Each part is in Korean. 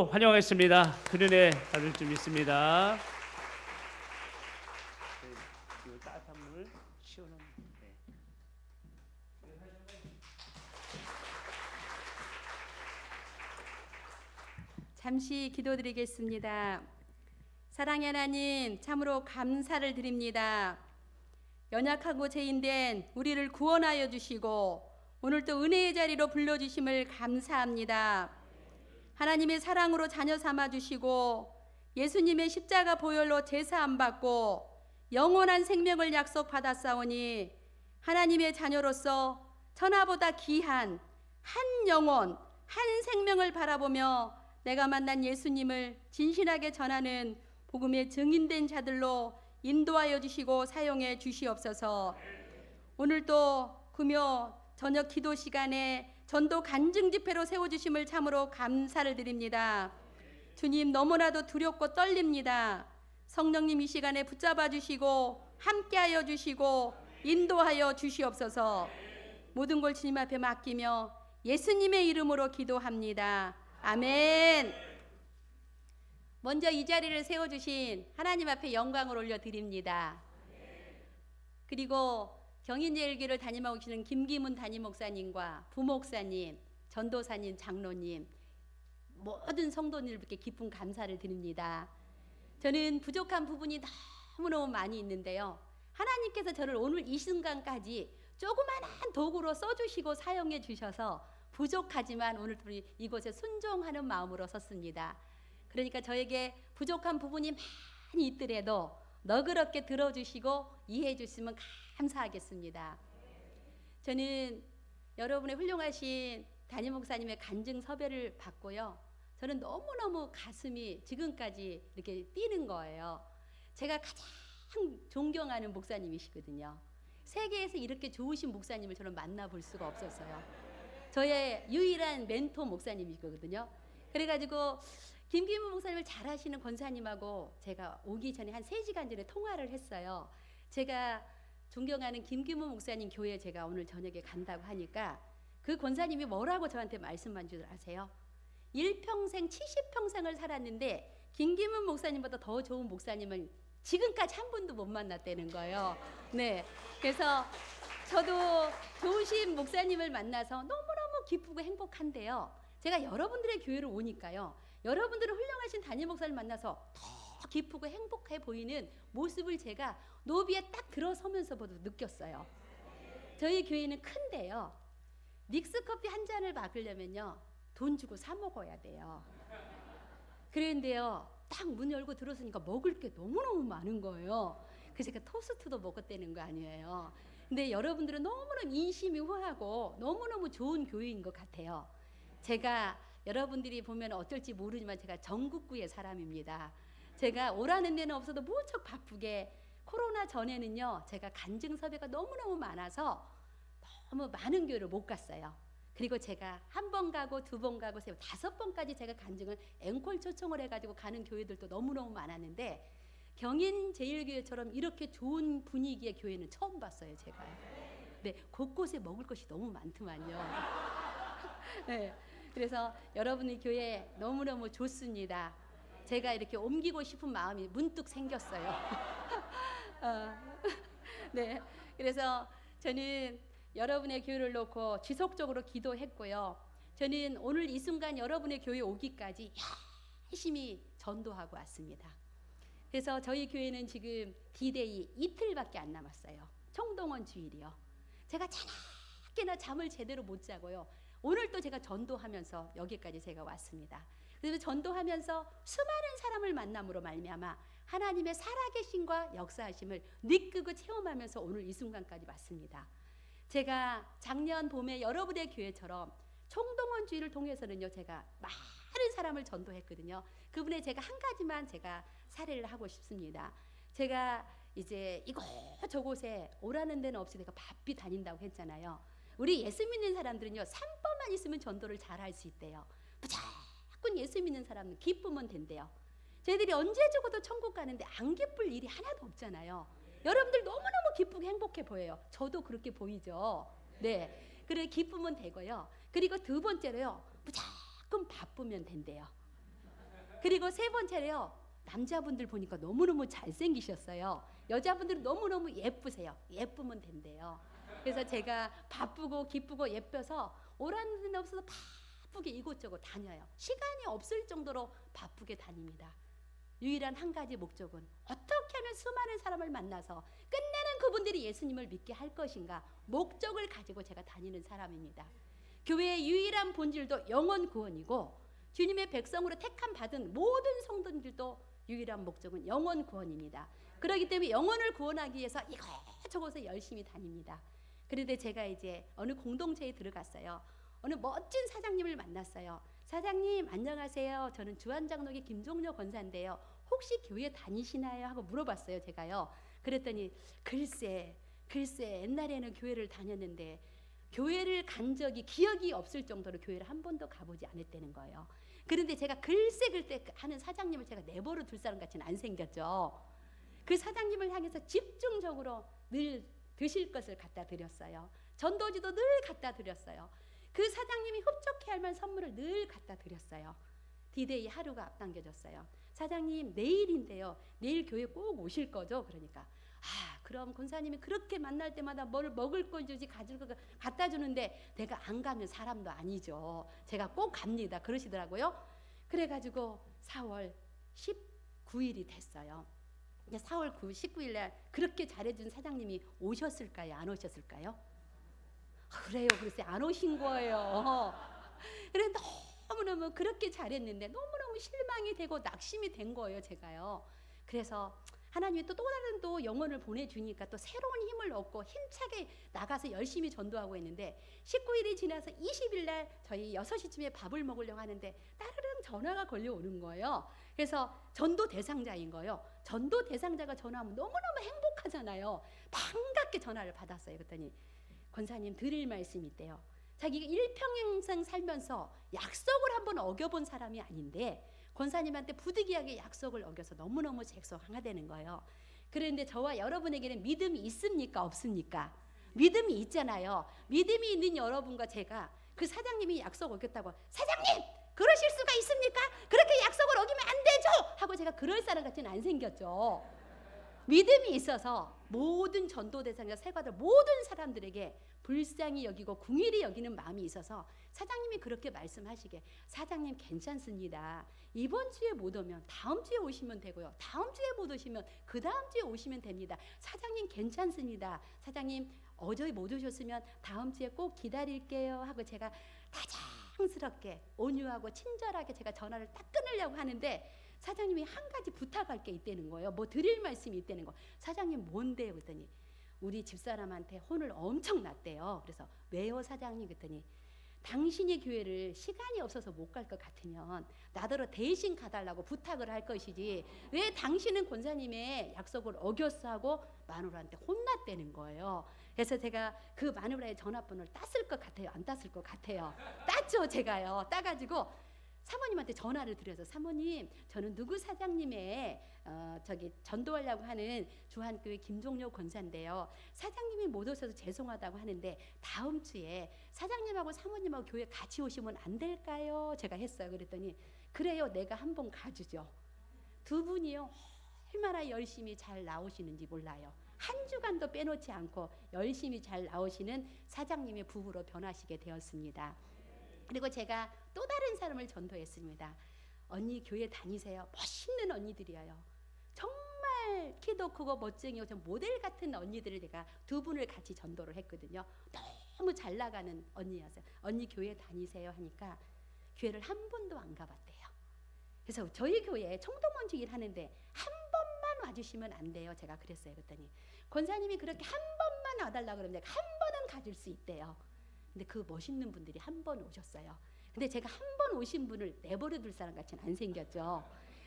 환영하겠습니다. 큰 은혜 받을 줄 믿습니다. 따뜻한 물 시원한 잠시 기도드리겠습니다. 사랑의 하나님, 참으로 감사를 드립니다. 연약하고 죄인된 우리를 구원하여 주시고 오늘 또 은혜의 자리로 불러주심을 감사합니다. 하나님의 사랑으로 자녀 삼아 주시고 예수님의 십자가 보혈로 제사함 받고 영원한 생명을 약속받았사오니 하나님의 자녀로서 천하보다 귀한 한 영혼, 한 생명을 바라보며 내가 만난 예수님을 진실하게 전하는 복음의 증인된 자들로 인도하여 주시고 사용해 주시옵소서. 오늘도 금요 저녁 기도 시간에 전도 간증 집회로 세워주심을 참으로 감사를 드립니다. 주님, 너무나도 두렵고 떨립니다. 성령님 이 시간에 붙잡아 주시고 함께하여 주시고 인도하여 주시옵소서. 모든 걸 주님 앞에 맡기며 예수님의 이름으로 기도합니다. 아멘. 먼저 이 자리를 세워주신 하나님 앞에 영광을 올려드립니다. 그리고 경인제일교를 담임하고 계시는 김기문 담임 목사님과 부목사님, 전도사님, 장로님, 모든 성도님들께 깊은 감사를 드립니다. 저는 부족한 부분이 너무너무 많이 있는데요. 하나님께서 저를 오늘 이 순간까지 조그마한 도구로 써주시고 사용해 주셔서 부족하지만 오늘 이곳에 순종하는 마음으로 섰습니다. 그러니까 저에게 부족한 부분이 많이 있더라도 너그럽게 들어주시고 이해해 주시면 감사하겠습니다. 저는 여러분의 훌륭하신 담임 목사님의 간증 섭외를 받고요. 저는 너무너무 가슴이 지금까지 이렇게 뛰는 거예요. 제가 가장 존경하는 목사님이시거든요. 세계에서 이렇게 좋으신 목사님을 저는 만나볼 수가 없었어요. 저의 유일한 멘토 목사님이거든요. 그래가지고 김기문 목사님을 잘 아시는 권사님하고 제가 오기 전에 한 3시간 전에 통화를 했어요. 제가 존경하는 김기문 목사님 교회에 제가 오늘 저녁에 간다고 하니까 그 권사님이 뭐라고 저한테 말씀한 줄 아세요? 일평생 70평생을 살았는데 김기문 목사님보다 더 좋은 목사님을 지금까지 한 분도 못 만났다는 거예요. 네, 그래서 저도 좋으신 목사님을 만나서 너무너무 기쁘고 행복한데요. 제가 여러분들의 교회를 오니까요. 여러분들은 훌륭하신 담임 목사를 만나서 더 기쁘고 행복해 보이는 모습을 제가 노비에 딱 들어서면서부터 느꼈어요. 저희 교회는 큰데요. 믹스커피 한 잔을 막으려면요. 돈 주고 사 먹어야 돼요. 그런데요. 딱 문 열고 들어서니까 먹을 게 너무너무 많은 거예요. 그래서 제가 토스트도 먹었다는 거 아니에요. 근데 여러분들은 너무너무 인심이 후하고 너무너무 좋은 교회인 것 같아요. 제가 여러분들이 보면 어떨지 모르지만 제가 전국구의 사람입니다. 제가 오라는 데는 없어도 무척 바쁘게 코로나 전에는요. 제가 간증 섭외가 너무너무 많아서 너무 많은 교회를 못 갔어요. 그리고 제가 한 번 가고 2번 가고 3번, 5번까지 제가 간증을 앵콜 초청을 해가지고 가는 교회들도 너무너무 많았는데 경인제일교회처럼 이렇게 좋은 분위기의 교회는 처음 봤어요. 제가. 네, 곳곳에 먹을 것이 너무 많더만요. 네, 그래서 여러분의 교회 너무너무 좋습니다. 제가 이렇게 옮기고 싶은 마음이 문득 생겼어요. 네, 그래서 저는 여러분의 교회를 놓고 지속적으로 기도했고요. 저는 오늘 이 순간 여러분의 교회 오기까지 열심히 전도하고 왔습니다. 그래서 저희 교회는 지금 D-Day 이틀밖에 안 남았어요. 총동원 주일이요. 제가 자나깨나 잠을 제대로 못 자고요. 오늘 또 제가 전도하면서 여기까지 제가 왔습니다. 그래서 전도하면서 수많은 사람을 만남으로 말미암아 하나님의 살아계심과 역사하심을 느끼고 체험하면서 오늘 이 순간까지 왔습니다. 제가 작년 봄에 여러분의 교회처럼 총동원 주일을 통해서는요. 제가 많은 사람을 전도했거든요. 그분의 제가 한 가지만 제가 사례를 하고 싶습니다. 제가 이제 이곳저곳에 오라는 데는 없이 내가 바삐 다닌다고 했잖아요. 우리 예수 믿는 사람들은요. 3번만 있으면 전도를 잘 할 수 있대요. 무조건 예수 믿는 사람은 기쁘면 된대요. 저희들이 언제 죽어도 천국 가는데 안 기쁠 일이 하나도 없잖아요. 여러분들 너무너무 기쁘고 행복해 보여요. 저도 그렇게 보이죠. 네, 그래 기쁘면 되고요. 그리고 2번째로요. 무조건 바쁘면 된대요. 그리고 세 번째로요. 남자분들 보니까 너무너무 잘생기셨어요. 여자분들은 너무너무 예쁘세요. 예쁘면 된대요. 그래서 제가 바쁘고 기쁘고 예뻐서 오라는 데는 없어서 바쁘게 이곳저곳 다녀요. 시간이 없을 정도로 바쁘게 다닙니다. 유일한 한 가지 목적은 어떻게 하면 수많은 사람을 만나서 끝내는 그분들이 예수님을 믿게 할 것인가 목적을 가지고 제가 다니는 사람입니다. 교회의 유일한 본질도 영혼 구원이고 주님의 백성으로 택함 받은 모든 성도들도 유일한 목적은 영혼 구원입니다. 그렇기 때문에 영혼을 구원하기 위해서 이것저것을 열심히 다닙니다. 그런데 제가 이제 어느 공동체에 들어갔어요. 어느 멋진 사장님을 만났어요. 사장님 안녕하세요. 저는 주한장로교 김종료 권사인데요. 혹시 교회 다니시나요? 하고 물어봤어요. 제가요. 그랬더니 글쎄 옛날에는 교회를 다녔는데 교회를 간 적이 기억이 없을 정도로 교회를 한 번도 가보지 않았다는 거예요. 그런데 제가 글쎄 하는 사장님을 제가 내버려 둘 사람 같이는 안 생겼죠. 그 사장님을 향해서 집중적으로 늘 드실 것을 갖다 드렸어요. 전도지도 늘 갖다 드렸어요. 그 사장님이 흡족해 할 만한 선물을 늘 갖다 드렸어요. 디데이 하루가 앞당겨졌어요. 사장님 내일인데요. 내일 교회 꼭 오실 거죠? 그러니까 그럼 권사님이 그렇게 만날 때마다 뭘 먹을 걸 주지 가질 걸 갖다 주는데 내가 안 가면 사람도 아니죠. 제가 꼭 갑니다. 그러시더라고요. 그래가지고 4월 19일이 됐어요. 4월 19일 날 그렇게 잘해준 사장님이 오셨을까요? 안 오셨을까요? 그래요. 글쎄 안 오신 거예요. 그래 너무너무 그렇게 잘했는데 너무너무 실망이 되고 낙심이 된 거예요. 제가요. 그래서 하나님이 또 다른 또 영혼을 보내주니까 또 새로운 힘을 얻고 힘차게 나가서 열심히 전도하고 있는데 19일이 지나서 20일 날 저희 6시쯤에 밥을 먹으려고 하는데 따르릉 전화가 걸려오는 거예요. 그래서 전도 대상자인 거예요. 전도 대상자가 전화하면 너무너무 행복하잖아요. 반갑게 전화를 받았어요. 그랬더니 권사님 드릴 말씀이 있대요. 자기가 일평생 살면서 약속을 한번 어겨본 사람이 아닌데 권사님한테 부득이하게 약속을 어겨서 너무너무 죄송하다는 거예요. 그런데 저와 여러분에게는 믿음이 있습니까? 없습니까? 믿음이 있잖아요. 믿음이 있는 여러분과 제가 그 사장님이 약속 어겼다고 사장님! 그러실 수가 있습니까? 그렇게 약속을 어기면 안 되죠! 하고 제가 그럴 사람 같지는 안 생겼죠. 믿음이 있어서 모든 전도 대상자 세과들 모든 사람들에게 불쌍히 여기고 궁일이 여기는 마음이 있어서 사장님이 그렇게 말씀하시게 사장님 괜찮습니다. 이번 주에 못 오면 다음 주에 오시면 되고요. 다음 주에 못 오시면 그 다음 주에 오시면 됩니다. 사장님 괜찮습니다. 사장님 어제 못 오셨으면 다음 주에 꼭 기다릴게요 하고 제가 다정스럽게 온유하고 친절하게 제가 전화를 딱 끊으려고 하는데 사장님이 한 가지 부탁할 게 있다는 거예요. 뭐 드릴 말씀이 있다는 거. 사장님 뭔데요? 그랬더니 우리 집사람한테 혼을 엄청 났대요. 그래서 왜요 사장님? 그랬더니 당신이 교회를 시간이 없어서 못 갈 것 같으면 나더러 대신 가달라고 부탁을 할 것이지 왜 당신은 권사님의 약속을 어겼어 하고 마누라한테 혼났다는 거예요. 그래서 제가 그 마누라의 전화번호를 땄을 것 같아요? 안 땄을 것 같아요? 땄죠 제가요. 따가지고 사모님한테 전화를 드려서 사모님 저는 누구 사장님의 저기 전도하려고 하는 주한교회 김종료 권사인데요. 사장님이 못 오셔서 죄송하다고 하는데 다음 주에 사장님하고 사모님하고 교회 같이 오시면 안 될까요? 제가 했어요. 그랬더니 그래요. 내가 한번 가주죠. 두 분이요. 얼마나 열심히 잘 나오시는지 몰라요. 한 주간도 빼놓지 않고 열심히 잘 나오시는 사장님의 부부로 변하시게 되었습니다. 그리고 제가 또 다른 사람을 전도했습니다. 언니 교회 다니세요. 멋있는 언니들이에요. 정말 키도 크고 멋쟁이고 좀 모델 같은 언니들을 제가 두 분을 같이 전도를 했거든요. 너무 잘 나가는 언니였어요. 언니 교회 다니세요 하니까 교회를 한 번도 안 가봤대요. 그래서 저희 교회에 총동원주 일하는데 한 번만 와주시면 안 돼요. 제가 그랬어요. 그랬더니 권사님이 그렇게 한 번만 와달라고 그러면 내가 한 번은 가줄 수 있대요. 근데 그 멋있는 분들이 한 번 오셨어요. 근데 제가 한 번 오신 분을 내버려 둘 사람 같이는 안 생겼죠.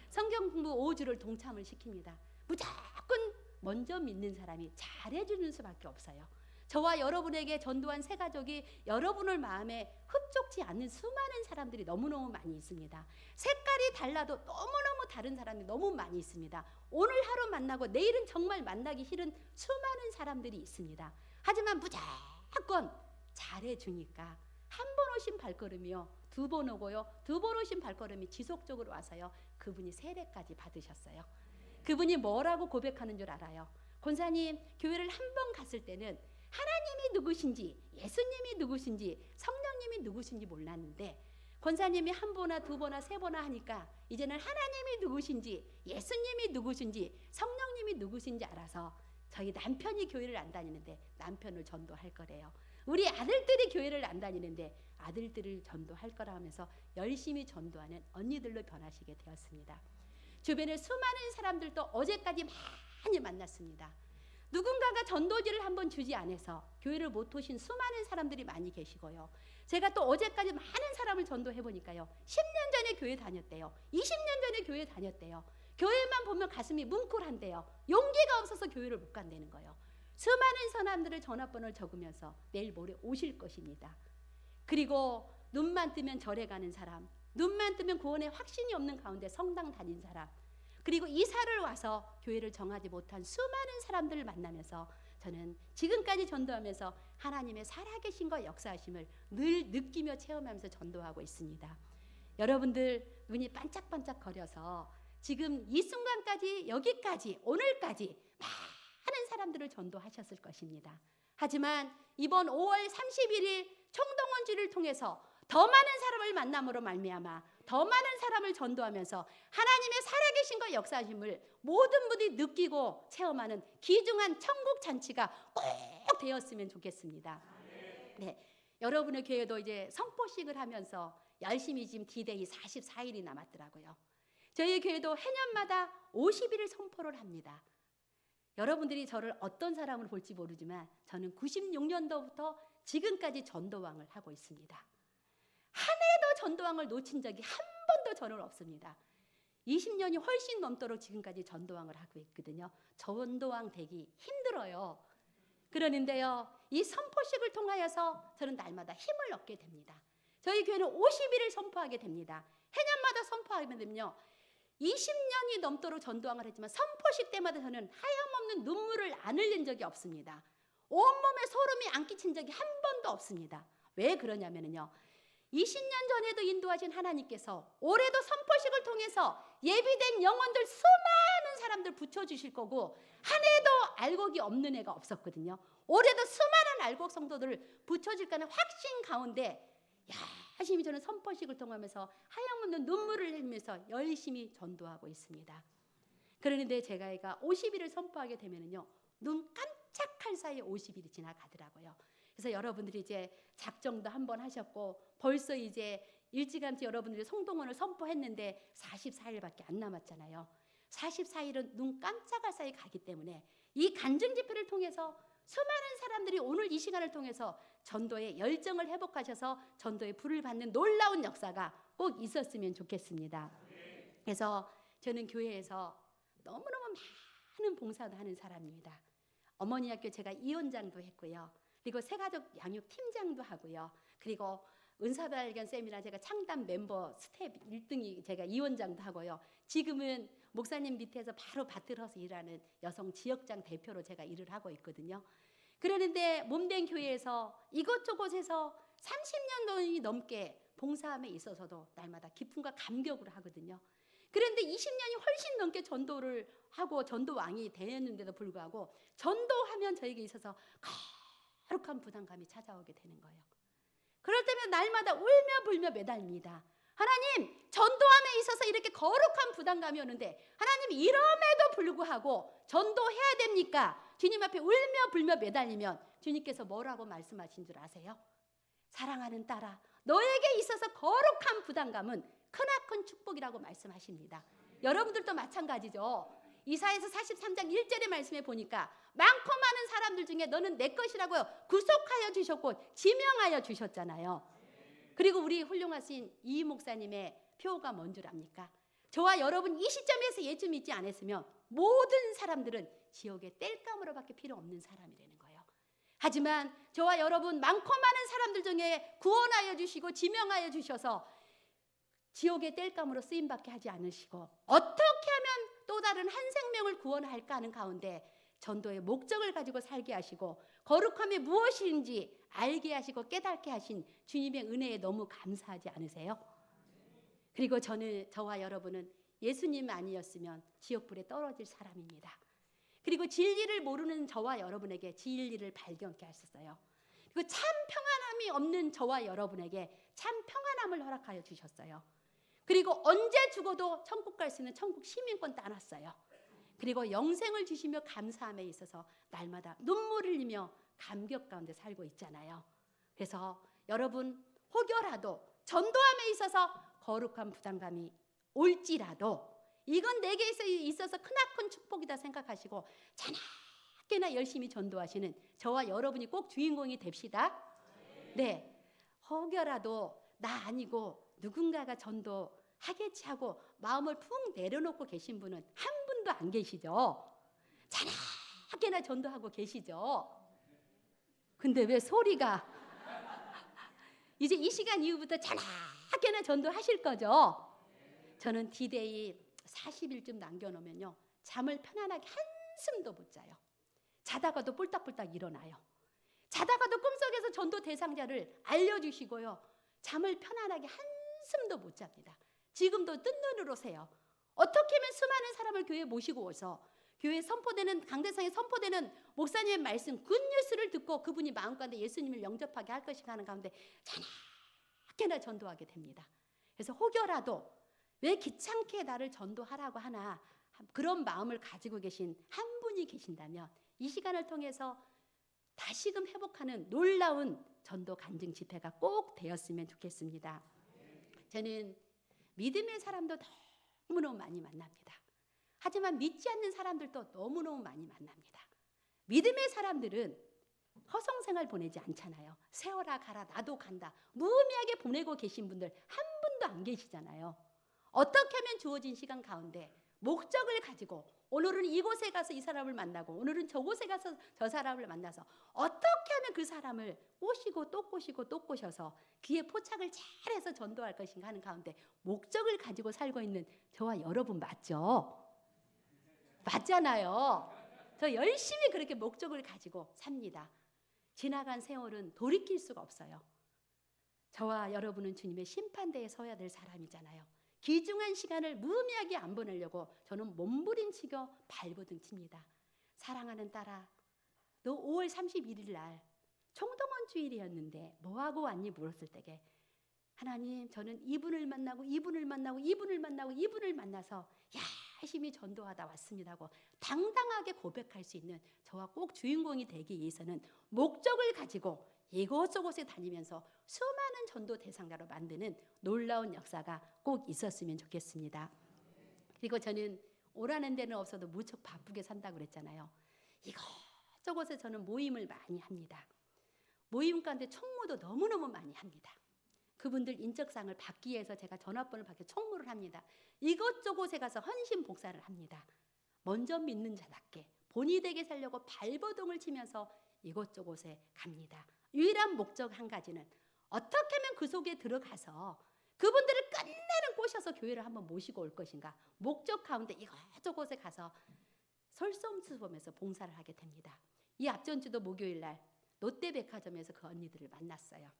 성경 공부 5주를 동참을 시킵니다. 무조건 먼저 믿는 사람이 잘해주는 수밖에 없어요. 저와 여러분에게 전도한 새 가족이 여러분을 마음에 흡족지 않는 수많은 사람들이 너무너무 많이 있습니다. 색깔이 달라도 너무너무 다른 사람이 너무 많이 있습니다. 오늘 하루 만나고 내일은 정말 만나기 싫은 수많은 사람들이 있습니다. 하지만 무조건 잘해주니까 한 번 오신 발걸음이요 두 번 오고요. 두 번 오신 발걸음이 지속적으로 와서요. 그분이 세례까지 받으셨어요. 그분이 뭐라고 고백하는 줄 알아요? 권사님, 교회를 한 번 갔을 때는 하나님이 누구신지, 예수님이 누구신지, 성령님이 누구신지 몰랐는데 권사님이 한 번이나 두 번이나 세 번이나 하니까 이제는 하나님이 누구신지, 예수님이 누구신지, 성령님이 누구신지 알아서 저희 남편이 교회를 안 다니는데 남편을 전도할 거래요. 우리 아들들이 교회를 안 다니는데 아들들을 전도할 거라 하면서 열심히 전도하는 언니들로 변하시게 되었습니다. 주변에 수많은 사람들도 어제까지 많이 만났습니다. 누군가가 전도지를 한번 주지 않아서 교회를 못 오신 수많은 사람들이 많이 계시고요. 제가 또 어제까지 많은 사람을 전도해 보니까요. 10년 전에 교회 다녔대요. 20년 전에 교회 다녔대요. 교회만 보면 가슴이 뭉클한데요. 용기가 없어서 교회를 못 간다는 거예요. 수많은 사람들을 전화번호를 적으면서 내일 모레 오실 것입니다. 그리고 눈만 뜨면 절에 가는 사람, 눈만 뜨면 구원에 확신이 없는 가운데 성당 다닌 사람, 그리고 이사를 와서 교회를 정하지 못한 수많은 사람들을 만나면서 저는 지금까지 전도하면서 하나님의 살아계신과 역사하심을 늘 느끼며 체험하면서 전도하고 있습니다. 여러분들 눈이 반짝반짝 거려서 지금 이 순간까지 여기까지 오늘까지 많은 사람들을 전도하셨을 것입니다. 하지만 이번 5월 31일 총동원주를 통해서 더 많은 사람을 만남으로 말미암아 더 많은 사람을 전도하면서 하나님의 살아계신과 역사하심을 모든 분들이 느끼고 체험하는 귀중한 천국 잔치가 꼭 되었으면 좋겠습니다. 네, 여러분의 교회도 이제 성포식을 하면서 열심히 지금 D-Day 44일이 남았더라고요. 저희 교회도 해년마다 50일을 선포를 합니다. 여러분들이 저를 어떤 사람으로 볼지 모르지만 저는 96년도부터 지금까지 전도왕을 하고 있습니다. 한 해도 전도왕을 놓친 적이 한 번도 저는 없습니다. 20년이 훨씬 넘도록 지금까지 전도왕을 하고 있거든요. 전도왕 되기 힘들어요. 그러는데요, 이 선포식을 통하여서 저는 날마다 힘을 얻게 됩니다. 저희 교회는 50일을 선포하게 됩니다. 해년마다 선포하게 되면요, 20년이 넘도록 전도왕을 했지만 선포식 때마다 저는 하염없는 눈물을 안 흘린 적이 없습니다. 온몸에 소름이 안 끼친 적이 한 번도 없습니다. 왜 그러냐면요, 20년 전에도 인도하신 하나님께서 올해도 선포식을 통해서 예비된 영혼들 수많은 사람들 붙여주실 거고 한 해도 알곡이 없는 애가 없었거든요. 올해도 수많은 알곡 성도들을 붙여줄 거는 확신 가운데 열심히 저는 선포식을 통하면서 하염없는 눈물을 흘리면서 열심히 전도하고 있습니다. 그런데 제가 50일을 선포하게 되면요, 눈 깜짝할 사이에 50일이 지나가더라고요. 그래서 여러분들이 이제 작정도 한번 하셨고 벌써 이제 일찌감치 여러분들이 성동원을 선포했는데 44일밖에 안 남았잖아요. 44일은 눈 깜짝할 사이 가기 때문에 이 간증 집회를 통해서 수많은 사람들이 오늘 이 시간을 통해서 전도의 열정을 회복하셔서 전도의 불을 받는 놀라운 역사가 꼭 있었으면 좋겠습니다. 그래서 저는 교회에서 너무너무 많은 봉사도 하는 사람입니다. 어머니 학교 제가 이원장도 했고요. 그리고 새가족 양육 팀장도 하고요. 그리고 은사발견 세미나 제가 창단 멤버 스텝 1등이 제가 이원장도 하고요. 지금은 목사님 밑에서 바로 받들어서 일하는 여성 지역장 대표로 제가 일을 하고 있거든요. 그러는데 몸된 교회에서 이곳저곳에서 30년이 넘게 봉사함에 있어서도 날마다 기쁨과 감격을 하거든요. 그런데 20년이 훨씬 넘게 전도를 하고 전도왕이 되었는데도 불구하고 전도하면 저에게 있어서 거룩한 부담감이 찾아오게 되는 거예요. 그럴 때면 날마다 울며 불며 매달립니다. 하나님, 전도함에 있어서 이렇게 거룩한 부담감이 오는데 하나님 이럼에도 불구하고 전도해야 됩니까? 주님 앞에 울며 불며 매달리면 주님께서 뭐라고 말씀하신 줄 아세요? 사랑하는 딸아, 너에게 있어서 거룩한 부담감은 크나큰 축복이라고 말씀하십니다. 여러분들도 마찬가지죠. 이사야서 43장 1절의 말씀에 보니까 많고 많은 사람들 중에 너는 내 것이라고 구속하여 주셨고 지명하여 주셨잖아요. 그리고 우리 훌륭하신 이 목사님의 표가 뭔 줄 압니까? 저와 여러분 이 시점에서 예수 믿지 않았으면 모든 사람들은 지옥의 땔감으로밖에 필요 없는 사람이라는 거예요. 하지만 저와 여러분 많고 많은 사람들 중에 구원하여 주시고 지명하여 주셔서 지옥의 땔감으로 쓰임받게 하지 않으시고 어떻게 하면 또 다른 한 생명을 구원할까 하는 가운데 전도의 목적을 가지고 살게 하시고 거룩함이 무엇인지 알게 하시고 깨닫게 하신 주님의 은혜에 너무 감사하지 않으세요? 그리고 저와 여러분은 예수님 아니었으면 지옥불에 떨어질 사람입니다. 그리고 진리를 모르는 저와 여러분에게 진리를 발견케 하셨어요. 그리고 참 평안함이 없는 저와 여러분에게 참 평안함을 허락하여 주셨어요. 그리고 언제 죽어도 천국 갈 수 있는 천국 시민권 따놨어요. 그리고 영생을 주시며 감사함에 있어서 날마다 눈물을 흘리며 감격 가운데 살고 있잖아요. 그래서 여러분 혹여라도 전도함에 있어서 거룩한 부담감이 올지라도 이건 내게 있어서 크나큰 축복이다 생각하시고 자나깨나 열심히 전도하시는 저와 여러분이 꼭 주인공이 됩시다. 네, 혹여라도 나 아니고 누군가가 전도하겠지 하고 마음을 푹 내려놓고 계신 분은 한 분도 안 계시죠? 자나깨나 전도하고 계시죠? 근데 왜 소리가 이제 이 시간 이후부터 자나깨나 전도하실 거죠? 저는 디데이 40일쯤 남겨놓으면요 잠을 편안하게 한숨도 못 자요. 자다가도 뿔딱뿔딱 일어나요. 자다가도 꿈속에서 전도 대상자를 알려주시고요 잠을 편안하게 한숨도 못 잡니다. 지금도 뜬 눈으로 새요. 어떻게 하면 수많은 사람을 교회에 모시고 오서 교회에 선포되는 강대상에 선포되는 목사님의 말씀 굿뉴스를 듣고 그분이 마음가운데 예수님을 영접하게 할 것인가 하는 가운데 자나깨나 전도하게 됩니다. 그래서 혹여라도 왜 귀찮게 나를 전도하라고 하나 그런 마음을 가지고 계신 한 분이 계신다면 이 시간을 통해서 다시금 회복하는 놀라운 전도 간증 집회가 꼭 되었으면 좋겠습니다. 저는 믿음의 사람도 너무너무 많이 만납니다. 하지만 믿지 않는 사람들도 너무너무 많이 만납니다. 믿음의 사람들은 허송생활 보내지 않잖아요. 세워라 가라 나도 간다 무의미하게 보내고 계신 분들 한 분도 안 계시잖아요. 어떻게 하면 주어진 시간 가운데 목적을 가지고 오늘은 이곳에 가서 이 사람을 만나고 오늘은 저곳에 가서 저 사람을 만나서 어떻게 하면 그 사람을 꼬시고 또 꼬시고 또 꼬셔서 귀에 포착을 잘해서 전도할 것인가 하는 가운데 목적을 가지고 살고 있는 저와 여러분 맞죠? 맞잖아요. 저 열심히 그렇게 목적을 가지고 삽니다. 지나간 세월은 돌이킬 수가 없어요. 저와 여러분은 주님의 심판대에 서야 될 사람이잖아요. 귀중한 시간을 무의미하게 안 보내려고 저는 몸부림치고 발버둥 칩니다. 사랑하는 딸아, 너 5월 31일 날 총동원 주일이었는데 뭐하고 왔니 물었을 때에 하나님 저는 이분을 만나고 이분을 만나고 이분을 만나고 이분을 만나서 열심히 전도하다 왔습니다 하고 당당하게 고백할 수 있는 저와 꼭 주인공이 되기 위해서는 목적을 가지고 이곳저곳에 다니면서 수많은 전도 대상자로 만드는 놀라운 역사가 꼭 있었으면 좋겠습니다. 그리고 저는 오라는 데는 없어도 무척 바쁘게 산다고 그랬잖아요. 이곳저곳에 저는 모임을 많이 합니다. 모임 가운데 총무도 너무너무 많이 합니다. 그분들 인적사항을 받기 위해서 제가 전화번호를 받게 총무를 합니다. 이곳저곳에 가서 헌신 복사를 합니다. 먼저 믿는 자답게 본이 되게 살려고 발버둥을 치면서 이곳저곳에 갑니다. 유일한 목적 한 가지는 어떻게 하면 그 속에 들어가서 그분들을 끝내는 꼬셔서 교회를 한번 모시고 올 것인가. 목적 가운데 이곳저곳에 가서 솔선수범해서 봉사를 하게 됩니다. 이 앞전주도 목요일 날 롯데백화점에서 그 언니들을 만났어요.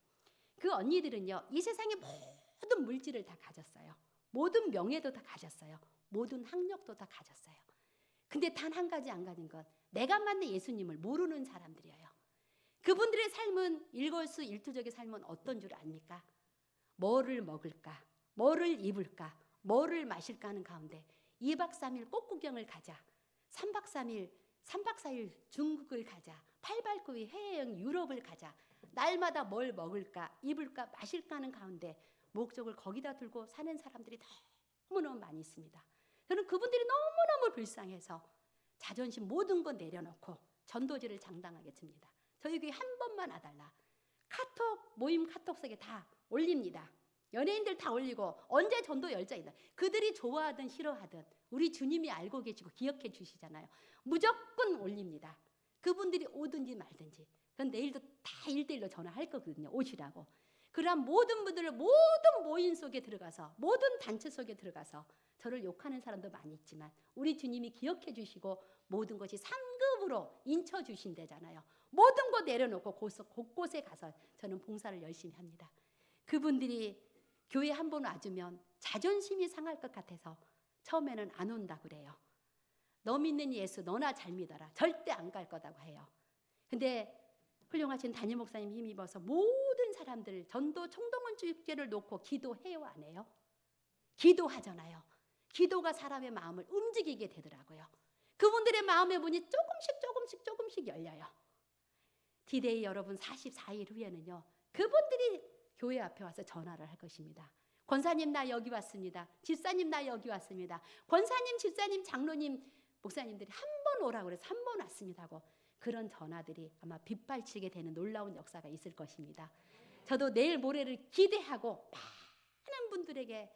그 언니들은요 이 세상의 모든 물질을 다 가졌어요. 모든 명예도 다 가졌어요. 모든 학력도 다 가졌어요. 근데 단 한 가지 안 가진 건 내가 만난 예수님을 모르는 사람들이에요. 그분들의 삶은 일거수일투족의 삶은 어떤 줄 압니까? 뭐를 먹을까? 뭐를 입을까? 뭐를 마실까 하는 가운데 2박 3일 꽃구경을 가자. 3박 4일 중국을 가자. 8박 9일 해외여행 유럽을 가자. 날마다 뭘 먹을까? 입을까? 마실까 하는 가운데 목적을 거기다 두고 사는 사람들이 너무너무 많이 있습니다. 저는 그분들이 너무너무 불쌍해서 자존심 모든 거 내려놓고 전도지를 장담하게 듭니다. 저희 교회 한 번만 와달라. 카톡 모임 카톡석에 다 올립니다. 연예인들 다 올리고 언제 전도 열정이다. 그들이 좋아하든 싫어하든 우리 주님이 알고 계시고 기억해 주시잖아요. 무조건 올립니다. 그분들이 오든지 말든지. 전 내일도 다 1대1로 전화할 거거든요. 오시라고. 그러한 모든 분들을 모든 모임 속에 들어가서 모든 단체 속에 들어가서 저를 욕하는 사람도 많이 있지만 우리 주님이 기억해 주시고 모든 것이 상급으로 인쳐 주신대잖아요. 모든 거 내려놓고 곳곳에 가서 저는 봉사를 열심히 합니다. 그분들이 교회 한 번 와주면 자존심이 상할 것 같아서 처음에는 안 온다 그래요. 너 믿는 예수 너나 잘 믿어라. 절대 안 갈 거다고 해요. 근데 훌륭하신 담임 목사님 힘입어서 모든 사람들 전도 총동원 축제를 놓고 기도해요 안 해요? 기도하잖아요. 기도가 사람의 마음을 움직이게 되더라고요. 그분들의 마음의 문이 조금씩 열려요. 디데이 여러분 44일 후에는요. 그분들이 교회 앞에 와서 전화를 할 것입니다. 권사님 나 여기 왔습니다. 집사님 나 여기 왔습니다. 권사님, 집사님, 장로님, 목사님들이 한 번 오라고 그래서 한 번 왔습니다 하고 그런 전화들이 아마 빗발치게 되는 놀라운 역사가 있을 것입니다. 저도 내일 모레를 기대하고 많은 분들에게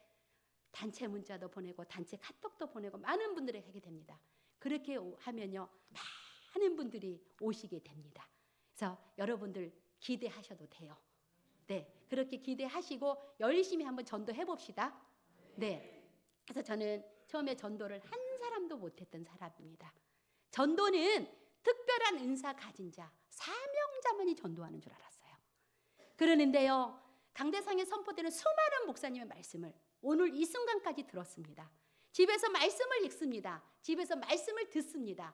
단체 문자도 보내고 단체 카톡도 보내고 많은 분들에게 하게 됩니다. 그렇게 하면요 많은 분들이 오시게 됩니다. 그래서 여러분들 기대하셔도 돼요. 네, 그렇게 기대하시고 열심히 한번 전도해 봅시다. 네, 그래서 저는 처음에 전도를 한 사람도 못했던 사람입니다. 전도는 특별한 은사 가진 자, 사명자만이 전도하는 줄 알았어요. 그러는데요, 강대상에 선포되는 수많은 목사님의 말씀을 오늘 이 순간까지 들었습니다. 집에서 말씀을 읽습니다. 집에서 말씀을 듣습니다.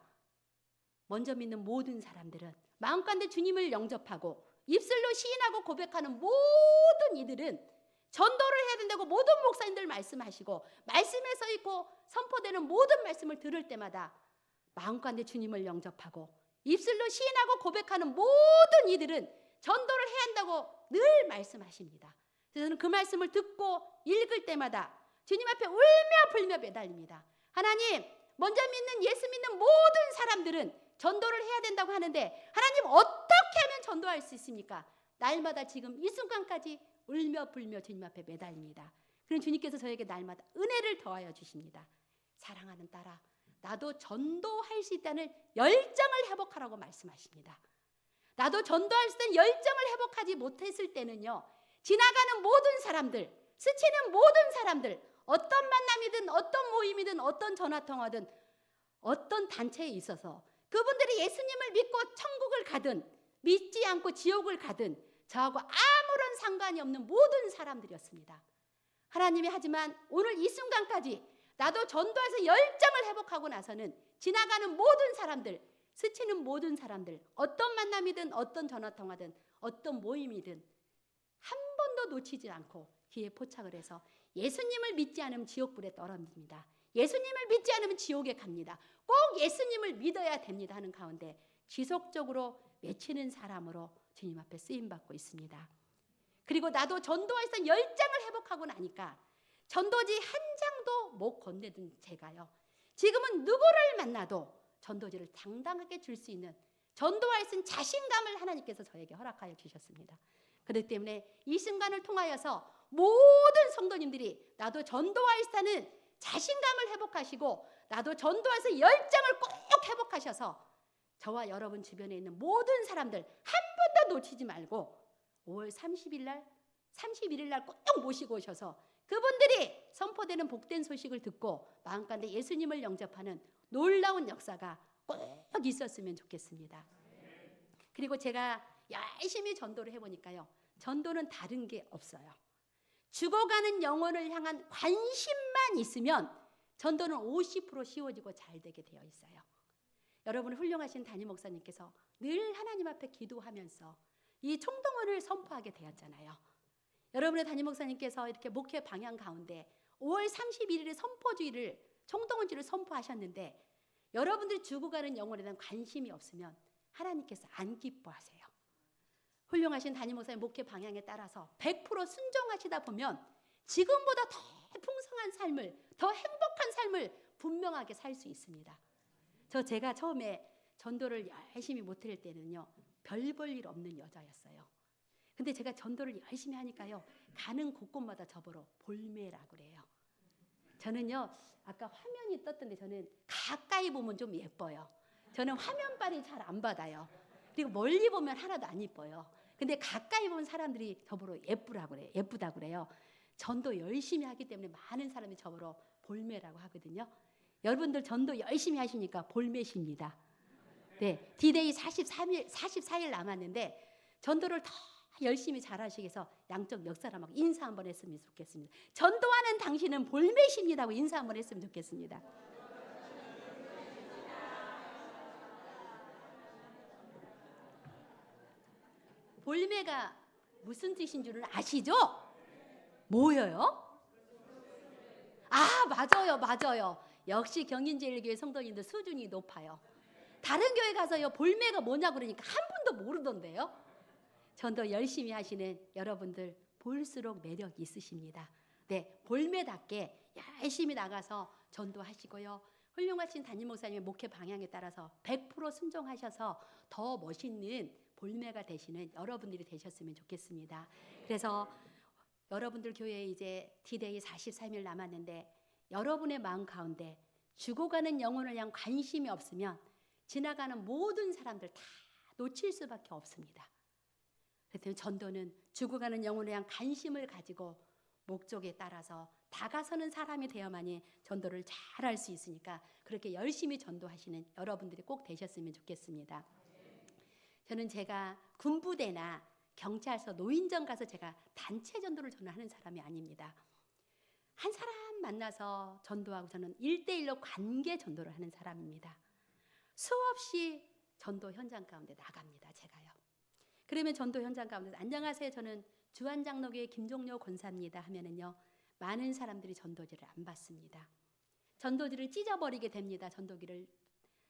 먼저 믿는 모든 사람들은 마음가운데 주님을 영접하고 입술로 시인하고 고백하는 모든 이들은 전도를 해야 된다고 모든 목사님들 말씀하시고 말씀에 서 있고 선포되는 모든 말씀을 들을 때마다 마음가운데 주님을 영접하고 입술로 시인하고 고백하는 모든 이들은 전도를 해야 한다고 늘 말씀하십니다. 그래서 저는 그 말씀을 듣고 읽을 때마다 주님 앞에 울며 불며 매달립니다. 하나님, 먼저 믿는 예수 믿는 모든 사람들은 전도를 해야 된다고 하는데 하나님 어떻게 하면 전도할 수 있습니까? 날마다 지금 이 순간까지 울며 불며 주님 앞에 매달립니다. 그럼 주님께서 저에게 날마다 은혜를 더하여 주십니다. 사랑하는 딸아, 나도 전도할 수 있다는 열정을 회복하라고 말씀하십니다. 나도 전도할 수 있다는 열정을 회복하지 못했을 때는요, 지나가는 모든 사람들, 스치는 모든 사람들, 어떤 만남이든 어떤 모임이든 어떤 전화통화든 어떤 단체에 있어서 그분들이 예수님을 믿고 천국을 가든 믿지 않고 지옥을 가든 저하고 아무런 상관이 없는 모든 사람들이었습니다. 하나님이 하지만 오늘 이 순간까지 나도 전도해서 열정을 회복하고 나서는 지나가는 모든 사람들, 스치는 모든 사람들, 어떤 만남이든 어떤 전화통화든 어떤 모임이든 한 번도 놓치지 않고 귀에 포착을 해서 예수님을 믿지 않으면 지옥불에 떨어집니다. 예수님을 믿지 않으면 지옥에 갑니다. 꼭 예수님을 믿어야 됩니다 하는 가운데 지속적으로 외치는 사람으로 주님 앞에 쓰임받고 있습니다. 그리고 나도 전도에서 열정을 회복하고 나니까 전도지 한 장도 못 건네던 제가요, 지금은 누구를 만나도 전도지를 당당하게 줄 수 있는 전도할 수 있는 자신감을 하나님께서 저에게 허락하여 주셨습니다. 그렇기 때문에 이 순간을 통하여서 모든 성도님들이 나도 전도할 수 있다는 자신감을 회복하시고 나도 전도해서 열정을 꼭 회복하셔서 저와 여러분 주변에 있는 모든 사람들 한 번도 놓치지 말고 5월 30일 날, 31일 날 꼭 모시고 오셔서 그분들이 선포되는 복된 소식을 듣고 마음가운데 예수님을 영접하는 놀라운 역사가 꼭 있었으면 좋겠습니다. 그리고 제가 열심히 전도를 해보니까요, 전도는 다른 게 없어요. 죽어가는 영혼을 향한 관심만 있으면 전도는 50% 쉬워지고 잘 되게 되어 있어요. 여러분 훌륭하신 담임 목사님께서 늘 하나님 앞에 기도하면서 이 총동원을 선포하게 되었잖아요. 여러분의 담임 목사님께서 이렇게 목회 방향 가운데 5월 31일에 선포주의를 총동원주의를 선포하셨는데 여러분들이 죽어가는 영혼에 대한 관심이 없으면 하나님께서 안 기뻐하세요. 훌륭하신 담임 목사님 목회 방향에 따라서 100% 순종하시다 보면 지금보다 더 풍성한 삶을, 더 행복한 삶을 분명하게 살 수 있습니다. 제가 처음에 전도를 열심히 못할 때는요, 별 볼 일 없는 여자였어요. 근데 제가 전도를 열심히 하니까요, 가는 곳곳마다 저보러 볼매라고 그래요. 저는요, 아까 화면이 떴던데 저는 가까이 보면 좀 예뻐요. 저는 화면빨이 잘 안 받아요. 그리고 멀리 보면 하나도 안 예뻐요. 근데 가까이 본 사람들이 저보러 예쁘다고 그래요. 예쁘다고 그래요. 전도 열심히 하기 때문에 많은 사람이 저보러 볼매라고 하거든요. 여러분들 전도 열심히 하시니까 볼매십니다. 네, 디데이 44일 남았는데 전도를 더 열심히 잘하시기 위해서 양쪽 몇 사람하고 인사 한번 했으면 좋겠습니다. 전도하는 당신은 볼매십니다 하고 인사 한번 했으면 좋겠습니다. 볼매가 무슨 뜻인 줄은 아시죠? 뭐예요? 아, 맞아요. 역시 경인제일교회 성도님들 수준이 높아요. 다른 교회 가서요 볼매가 뭐냐 그러니까 한 분도 모르던데요. 전도 열심히 하시는 여러분들 볼수록 매력이 있으십니다. 네, 볼매답게 열심히 나가서 전도하시고요. 훌륭하신 담임 목사님의 목회 방향에 따라서 100% 순종하셔서 더 멋있는 볼매가 되시는 여러분들이 되셨으면 좋겠습니다. 그래서 여러분들 교회에 이제 디데이 43일 남았는데 여러분의 마음 가운데 죽어가는 영혼을 향한 관심이 없으면 지나가는 모든 사람들 다 놓칠 수밖에 없습니다. 그래서 전도는 죽어가는 영혼에 대한 관심을 가지고 목적에 따라서 다가서는 사람이 되어야만이 전도를 잘할 수 있으니까 그렇게 열심히 전도하시는 여러분들이 꼭 되셨으면 좋겠습니다. 저는 제가 군부대나 경찰서 노인정 가서 제가 단체 전도를 저는 하는 사람이 아닙니다. 한 사람 만나서 전도하고 저는 1대1로 관계 전도를 하는 사람입니다. 수없이 전도 현장 가운데 나갑니다. 제가요. 그러면 전도 현장 가운데 안녕하세요. 저는 주한장로교회 김종료 권사입니다 하면은요. 많은 사람들이 전도지를 안 받습니다. 전도지를 찢어버리게 됩니다. 전도기를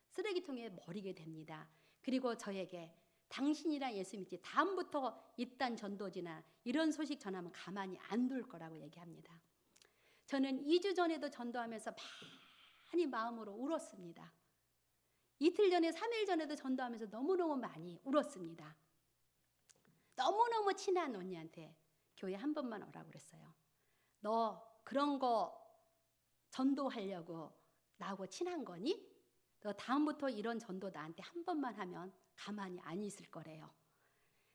쓰레기통에 버리게 됩니다. 그리고 저에게 당신이랑 예수 믿지 다음부터 이딴 전도지나 이런 소식 전하면 가만히 안 둘 거라고 얘기합니다. 저는 2주 전에도 전도하면서 많이 마음으로 울었습니다. 이틀 전에 3일 전에도 전도하면서 너무너무 많이 울었습니다. 너무너무 친한 언니한테 교회 한 번만 오라고 그랬어요. 너 그런 거 전도하려고 나하고 친한 거니? 너 다음부터 이런 전도 나한테 한 번만 하면 가만히 안 있을 거래요.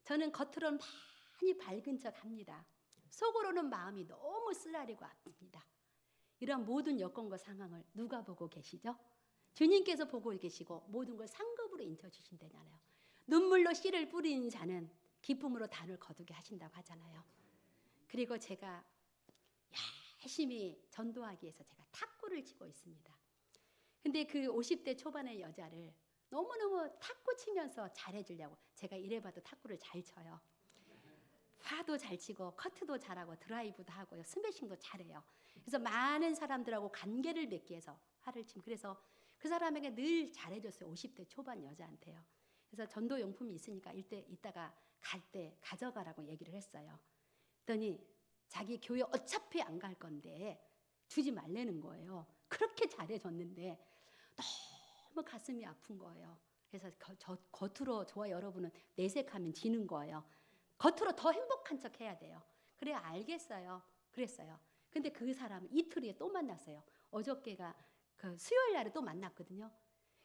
저는 겉으로는 많이 밝은 척 합니다. 속으로는 마음이 너무 쓰라리고 아픕니다. 이런 모든 여건과 상황을 누가 보고 계시죠? 주님께서 보고 계시고 모든 걸 상급으로 인쳐주신다잖아요. 눈물로 씨를 뿌리는 자는 기쁨으로 단을 거두게 하신다고 하잖아요. 그리고 제가 열심히 전도하기 위해서 제가 탁구를 치고 있습니다. 근데 그 50대 초반의 여자를 너무너무 탁구 치면서 잘해주려고 제가 이래봐도 탁구를 잘 쳐요. 파도 잘 치고 커트도 잘하고 드라이브도 하고요. 스매싱도 잘해요. 그래서 많은 사람들하고 관계를 맺기 위해서 화를 침. 그래서 그 사람에게 늘 잘해줬어요. 50대 초반 여자한테요. 그래서 전도 용품이 있으니까 이따가 갈 때 가져가라고 얘기를 했어요. 그랬더니 자기 교회 어차피 안 갈 건데 주지 말라는 거예요. 그렇게 잘해줬는데 너무 가슴이 아픈 거예요. 그래서 겉으로 저와 여러분은 내색하면 지는 거예요. 겉으로 더 행복한 척 해야 돼요. 그래 알겠어요. 그랬어요. 근데 그 사람은 이틀 후에 또 만났어요. 어저께가 그 수요일 날에 또 만났거든요.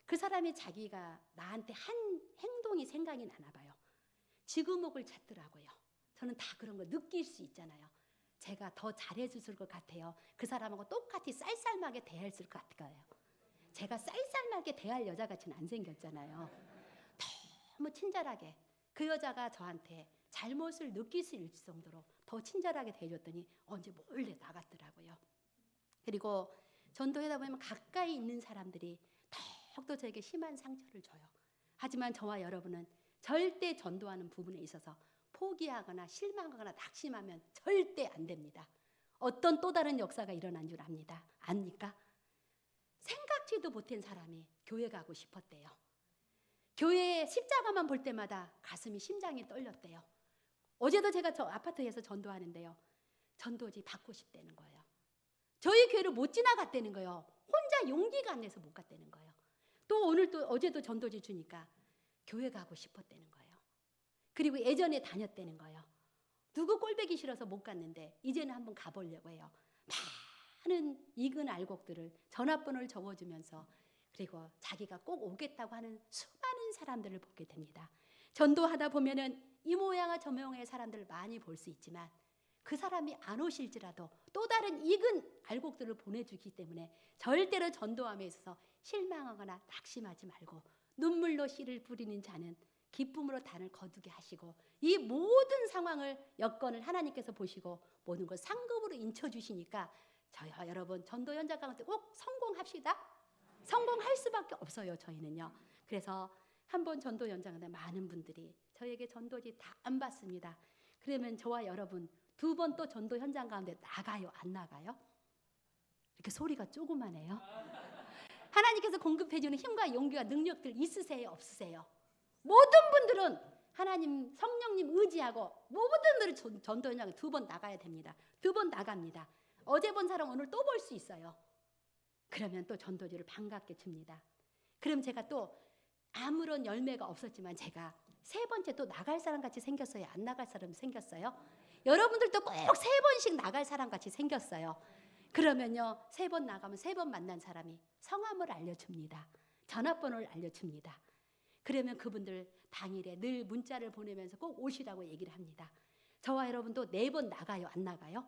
그 사람이 자기가 나한테 한 행동이 생각이 나나 봐요. 지구목을 찾더라고요. 저는 다 그런 거 느낄 수 있잖아요. 제가 더 잘해줬을 것 같아요. 그 사람하고 똑같이 쌀쌀하게 대했을 것 같아요. 제가 쌀쌀하게 대할 여자같이는 안 생겼잖아요. 너무 친절하게 그 여자가 저한테 잘못을 느낄 수 있을 정도로 더 친절하게 대해줬더니 언제 몰래 나갔더라고요. 그리고 전도하다 보면 가까이 있는 사람들이 더욱더 저에게 심한 상처를 줘요. 하지만 저와 여러분은 절대 전도하는 부분에 있어서 포기하거나 실망하거나 낙심하면 절대 안 됩니다. 어떤 또 다른 역사가 일어난 줄 압니까? 생각지도 못한 사람이 교회 가고 싶었대요. 교회에 십자가만 볼 때마다 가슴이 심장이 떨렸대요. 어제도 제가 저 아파트에서 전도하는데요. 전도지 받고 싶다는 거예요. 저희 교회를 못 지나갔다는 거예요. 혼자 용기가 안 내서 못 갔다는 거예요. 또 오늘 또 어제도 전도지 주니까 교회 가고 싶었다는 거예요. 그리고 예전에 다녔다는 거예요. 누구 꼴보기 싫어서 못 갔는데 이제는 한번 가보려고 해요. 많은 익은 알곡들을 전화번호를 적어주면서 그리고 자기가 꼭 오겠다고 하는 수많은 사람들을 보게 됩니다. 전도하다 보면은 이 모양과 저 모양의 사람들을 많이 볼 수 있지만 그 사람이 안 오실지라도 또 다른 익은 알곡들을 보내주기 때문에 절대로 전도함에 있어서 실망하거나 낙심하지 말고 눈물로 씨를 뿌리는 자는 기쁨으로 단을 거두게 하시고 이 모든 상황을 여건을 하나님께서 보시고 모든 걸 상급으로 인쳐주시니까 저요 여러분 전도 현장 가운데 꼭 성공합시다. 성공할 수밖에 없어요. 저희는요. 그래서 한번 전도 현장에 많은 분들이 저에게 전도지 다 안 받습니다. 그러면 저와 여러분 두 번 또 전도 현장 가운데 나가요? 안 나가요? 이렇게 소리가 조그마네요. 하나님께서 공급해주는 힘과 용기와 능력들 있으세요? 없으세요? 모든 분들은 하나님 성령님 의지하고 모든 분들이 전도 현장에 두 번 나가야 됩니다. 두 번 나갑니다. 어제 본 사람 오늘 또 볼 수 있어요. 그러면 또 전도지를 반갑게 줍니다. 그럼 제가 또 아무런 열매가 없었지만 제가 세 번째 또 나갈 사람 같이 생겼어요? 안 나갈 사람 생겼어요? 여러분들도 꼭 세 번씩 나갈 사람 같이 생겼어요. 그러면요 세 번 나가면 세 번 만난 사람이 성함을 알려줍니다. 전화번호를 알려줍니다. 그러면 그분들 당일에 늘 문자를 보내면서 꼭 오시라고 얘기를 합니다. 저와 여러분도 네 번 나가요? 안 나가요?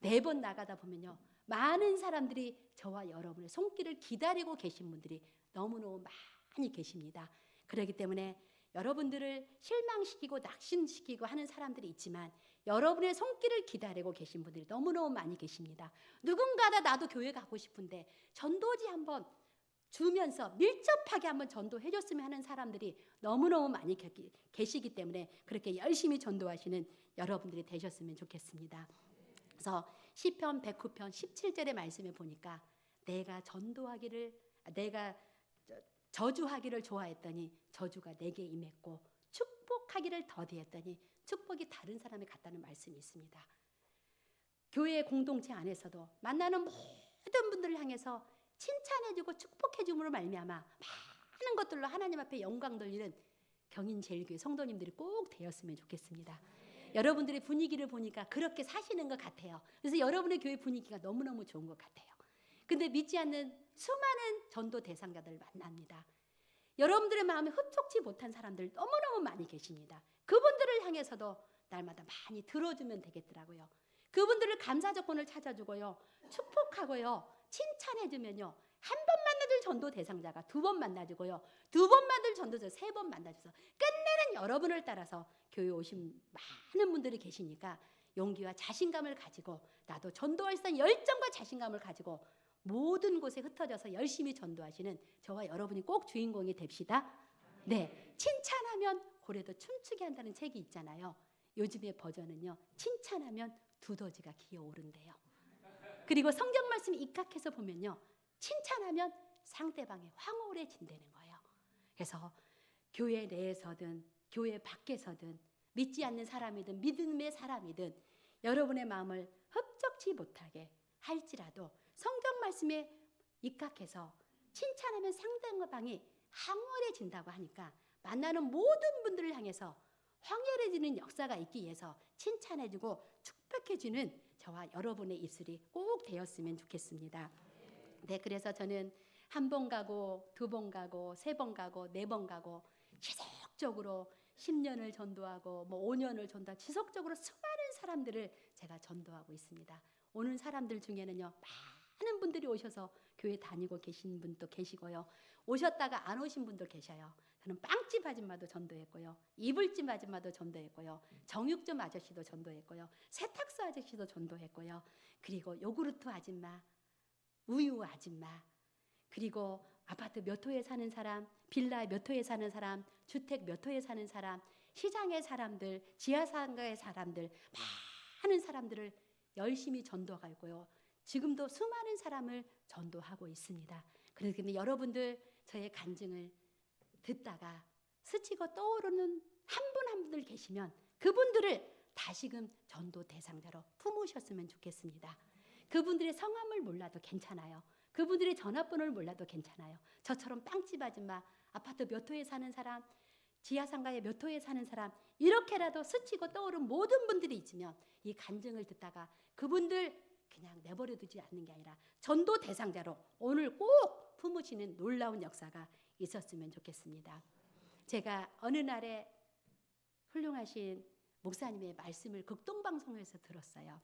네 번 나가다 보면요 많은 사람들이 저와 여러분의 손길을 기다리고 계신 분들이 너무너무 많이 계십니다. 그렇기 때문에 여러분들을 실망시키고 낙심시키고 하는 사람들이 있지만 여러분의 손길을 기다리고 계신 분들이 너무너무 많이 계십니다. 누군가다 나도 교회 가고 싶은데 전도지 한번 주면서 밀접하게 한번 전도해 줬으면 하는 사람들이 너무너무 많이 계시기 때문에 그렇게 열심히 전도하시는 여러분들이 되셨으면 좋겠습니다. 그래서 시편 109편 17절의 말씀에 보니까 내가 저주하기를 좋아했더니 저주가 내게 임했고 축복하기를 더디했더니 축복이 다른 사람에 갔다는 말씀이 있습니다. 교회 공동체 안에서도 만나는 모든 분들을 향해서 칭찬해주고 축복해줌으로 말미암아 많은 것들로 하나님 앞에 영광 돌리는 경인제일교회 성도님들이 꼭 되었으면 좋겠습니다. 여러분들의 분위기를 보니까 그렇게 사시는 것 같아요. 그래서 여러분의 교회 분위기가 너무너무 좋은 것 같아요. 근데 믿지 않는 수많은 전도 대상자들을 만납니다. 여러분들의 마음에 흡족지 못한 사람들 너무너무 많이 계십니다. 그분들을 향해서도 날마다 많이 들어주면 되겠더라고요. 그분들을 감사 조건을 찾아주고요. 축복하고요. 칭찬해주면요. 한 번 만나줄 전도 대상자가 두 번 만나주고요. 두 번 만나줄 전도자 세 번 만나줘서 끝내는 여러분을 따라서 교회에 오신 많은 분들이 계시니까 용기와 자신감을 가지고 나도 전도할 수 있는 열정과 자신감을 가지고 모든 곳에 흩어져서 열심히 전도하시는 저와 여러분이 꼭 주인공이 됩시다. 네, 칭찬하면 고래도 춤추게 한다는 책이 있잖아요. 요즘의 버전은요. 칭찬하면 두더지가 기어오른대요. 그리고 성경 말씀 입각해서 보면요. 칭찬하면 상대방이 황홀해진다는 거예요. 그래서 교회 내에서든 교회 밖에서든 믿지 않는 사람이든 믿음의 사람이든 여러분의 마음을 흡족치 못하게 할지라도 성경 말씀에 입각해서 칭찬하면 상대방이 황홀해진다고 하니까 만나는 모든 분들을 향해서 황홀해지는 역사가 있기 위해서 칭찬해주고 축복해주는 저와 여러분의 입술이 꼭 되었으면 좋겠습니다. 네, 그래서 저는 한 번 가고 두 번 가고 세 번 가고 네 번 가고 지속적으로 10년을 전도하고 5년을 전도하고 지속적으로 수많은 사람들을 제가 전도하고 있습니다. 오는 사람들 중에는요. 많은 분들이 오셔서 교회 다니고 계신 분도 계시고요. 오셨다가 안 오신 분도 계셔요. 저는 빵집 아줌마도 전도했고요. 이불집 아줌마도 전도했고요. 정육점 아저씨도 전도했고요. 세탁소 아저씨도 전도했고요. 그리고 요구르트 아줌마, 우유 아줌마, 그리고 아파트 몇 호에 사는 사람, 빌라 몇 호에 사는 사람, 주택 몇 호에 사는 사람, 시장의 사람들, 지하상가의 사람들, 많은 사람들을 열심히 전도하고 있고요. 지금도 수많은 사람을 전도하고 있습니다. 그런데 여러분들 저의 간증을 듣다가 스치고 떠오르는 한 분 한 분들 계시면 그분들을 다시금 전도 대상자로 품으셨으면 좋겠습니다. 그분들의 성함을 몰라도 괜찮아요. 그분들의 전화번호를 몰라도 괜찮아요. 저처럼 빵집 아줌마, 아파트 몇 호에 사는 사람, 지하상가에 몇 호에 사는 사람 이렇게라도 스치고 떠오른 모든 분들이 있으면 이 간증을 듣다가 그분들 그냥 내버려 두지 않는 게 아니라 전도 대상자로 오늘 꼭 품으시는 놀라운 역사가 있었으면 좋겠습니다. 제가 어느 날에 훌륭하신 목사님의 말씀을 극동방송에서 들었어요.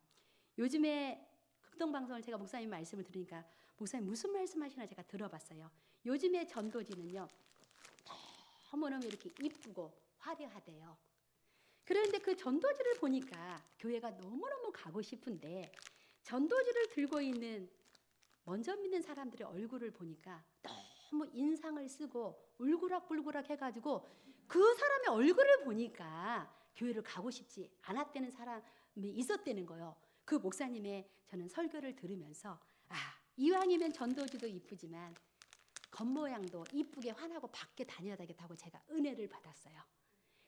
요즘에 극동방송을 제가 목사님 말씀을 들으니까 목사님 무슨 말씀하시나 제가 들어봤어요. 요즘에 전도지는요 너무너무 이렇게 이쁘고 화려하대요. 그런데 그 전도지를 보니까 교회가 너무너무 가고 싶은데 전도지를 들고 있는 먼저 믿는 사람들의 얼굴을 보니까 너무 인상을 쓰고 울그락불그락 해가지고 그 사람의 얼굴을 보니까 교회를 가고 싶지 않았다는 사람이 있었다는 거예요. 그 목사님의 저는 설교를 들으면서 이왕이면 전도지도 이쁘지만 겉모양도 이쁘게 환하고 밖에 다녀야 되겠다고 제가 은혜를 받았어요.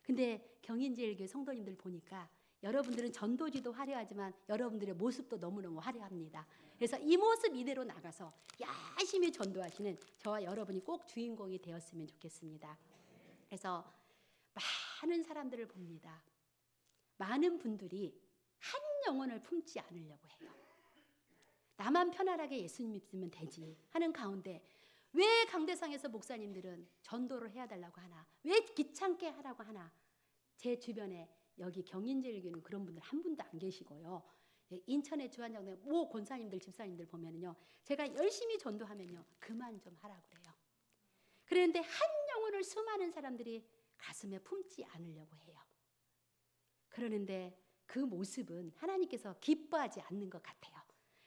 근데 경인제일교회 성도님들 보니까 여러분들은 전도지도 화려하지만 여러분들의 모습도 너무너무 화려합니다. 그래서 이 모습 이대로 나가서 열심히 전도하시는 저와 여러분이 꼭 주인공이 되었으면 좋겠습니다. 그래서 많은 사람들을 봅니다. 많은 분들이 한 영혼을 품지 않으려고 해요. 나만 편안하게 예수님 믿으면 되지 하는 가운데 왜 강대상에서 목사님들은 전도를 해야 달라고 하나? 왜 귀찮게 하라고 하나? 제 주변에 여기 경인제일교회는 그런 분들 한 분도 안 계시고요. 인천의 주한장로회 모 권사님들 집사님들 보면은요. 제가 열심히 전도하면요. 그만 좀 하라고 그래요. 그런데 한 영혼을 수많은 사람들이 가슴에 품지 않으려고 해요. 그러는데 그 모습은 하나님께서 기뻐하지 않는 것 같아요.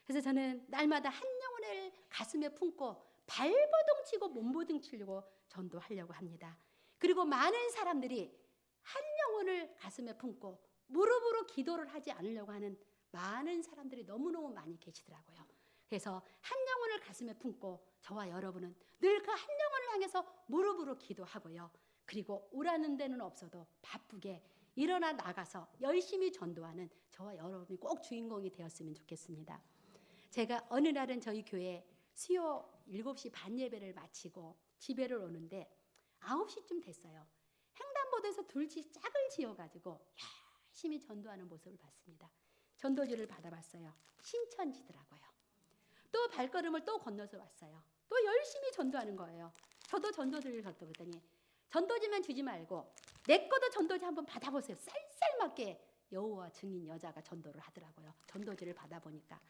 그래서 저는 날마다 한 영혼을 가슴에 품고 발버둥 치고 몸버둥 치려고 전도하려고 합니다. 그리고 많은 사람들이 한 영혼을 가슴에 품고 무릎으로 기도를 하지 않으려고 하는 많은 사람들이 너무너무 많이 계시더라고요. 그래서 한 영혼을 가슴에 품고 저와 여러분은 늘 그 한 영혼을 향해서 무릎으로 기도하고요. 그리고 오라는 데는 없어도 바쁘게 일어나 나가서 열심히 전도하는 저와 여러분이 꼭 주인공이 되었으면 좋겠습니다. 제가 어느 날은 저희 교회 수요 7시 반 예배를 마치고 집에를 오는데 9시쯤 됐어요. 횡단보도에서 둘이 짝을 지어가지고 열심히 전도하는 모습을 봤습니다. 전도지를 받아봤어요. 신천지더라고요. 또 발걸음을 또 건너서 왔어요. 또 열심히 전도하는 거예요. 저도 전도지를 줬더니 전도지만 주지 말고 내 거도 전도지 한번 받아보세요. 쌀쌀맞게 여호와 증인 여자가 전도를 하더라고요. 전도지를 받아보니까.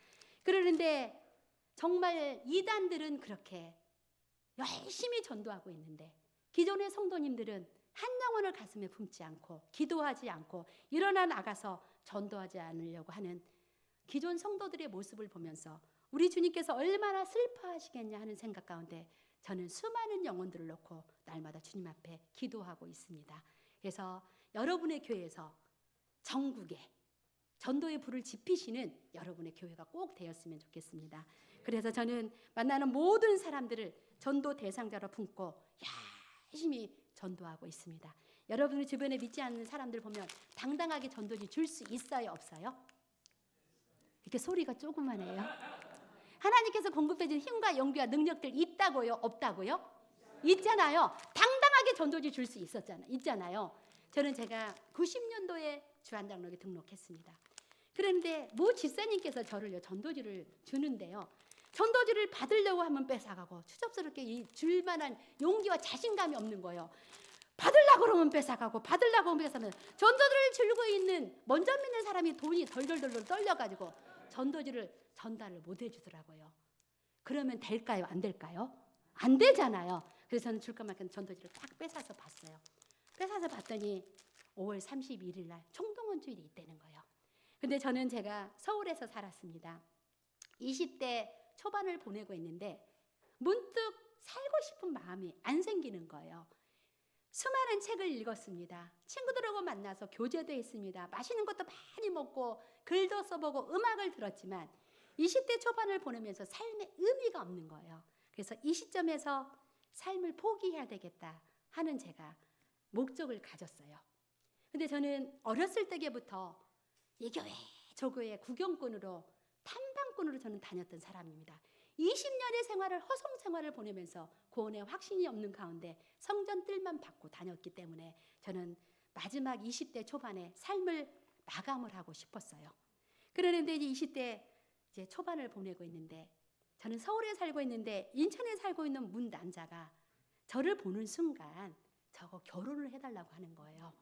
그러는데 정말 이단들은 그렇게 열심히 전도하고 있는데 기존의 성도님들은 한 영혼을 가슴에 품지 않고 기도하지 않고 일어나 나가서 전도하지 않으려고 하는 기존 성도들의 모습을 보면서 우리 주님께서 얼마나 슬퍼하시겠냐 하는 생각 가운데 저는 수많은 영혼들을 놓고 날마다 주님 앞에 기도하고 있습니다. 그래서 여러분의 교회에서 전국에 전도의 불을 지피시는 여러분의 교회가 꼭 되었으면 좋겠습니다. 그래서 저는 만나는 모든 사람들을 전도 대상자로 품고 열심히 전도하고 있습니다. 여러분의 주변에 믿지 않는 사람들 보면 당당하게 전도지 줄 수 있어요, 없어요? 이렇게 소리가 조그마해요. 하나님께서 공급해 준 힘과 용기와 능력들 있다고요, 없다고요? 있잖아요. 당당하게 전도지 줄 수 있잖아요. 저는 제가 90년도에 주한장로에 등록했습니다. 그런데 모 집사님께서 저를요 전도지를 주는데요. 전도지를 받으려고 하면 뺏어가고 추접스럽게 줄 만한 용기와 자신감이 없는 거예요. 받으려고 그러면 뺏어가고 받으려고 하면 뺏어가면 전도지를 들고 있는 먼저 믿는 사람이 돈이 덜덜덜 떨려가지고 전도지를 전달을 못 해주더라고요. 그러면 될까요? 안 될까요? 안 되잖아요. 그래서 저는 줄까 말까 전도지를 딱 뺏어서 봤어요. 뺏어서 봤더니 5월 31일 날 총동원 주일이 있다는 거예요. 근데 저는 제가 서울에서 살았습니다. 20대 초반을 보내고 있는데 문득 살고 싶은 마음이 안 생기는 거예요. 수많은 책을 읽었습니다. 친구들하고 만나서 교제도 했습니다. 맛있는 것도 많이 먹고 글도 써보고 음악을 들었지만 20대 초반을 보내면서 삶에 의미가 없는 거예요. 그래서 이 시점에서 삶을 포기해야 되겠다 하는 제가 목적을 가졌어요. 근데 저는 어렸을 때부터 이 교회 저 교회 구경꾼으로 탐방꾼으로 저는 다녔던 사람입니다. 20년의 생활을 허송 생활을 보내면서 구원의 확신이 없는 가운데 성전 뜰만 받고 다녔기 때문에 저는 마지막 20대 초반에 삶을 마감을 하고 싶었어요. 그러는데 이제 20대 이제 초반을 보내고 있는데 저는 서울에 살고 있는데 인천에 살고 있는 문 남자가 저를 보는 순간 저거 결혼을 해달라고 하는 거예요.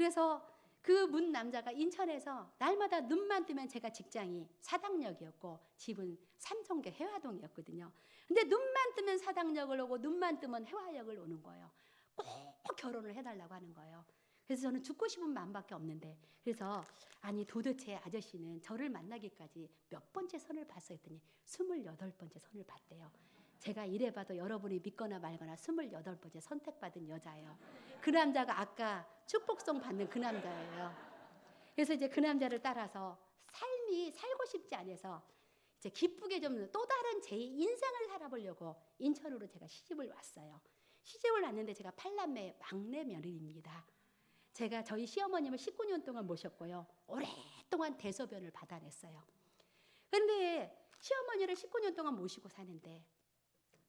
그래서 그 문 남자가 인천에서 날마다 눈만 뜨면 제가 직장이 사당역이었고 집은 삼성교 해화동이었거든요. 근데 눈만 뜨면 사당역을 오고 눈만 뜨면 해화역을 오는 거예요. 꼭 결혼을 해달라고 하는 거예요. 그래서 저는 죽고 싶은 마음밖에 없는데, 그래서 아니 도대체 아저씨는 저를 만나기까지 몇 번째 선을 봤어요 했더니 28번째 선을 봤대요. 제가 이래봐도 여러분이 믿거나 말거나 28번째 선택받은 여자예요. 그 남자가 아까 축복송 받는 그 남자예요. 그래서 이제 그 남자를 따라서 삶이 살고 싶지 않아서 이제 기쁘게 좀 또 다른 제 인생을 살아보려고 인천으로 제가 시집을 왔어요. 시집을 왔는데 제가 8남매 막내 며느리입니다. 제가 저희 시어머님을 19년 동안 모셨고요. 오랫동안 대소변을 받아냈어요. 그런데 시어머니를 19년 동안 모시고 사는데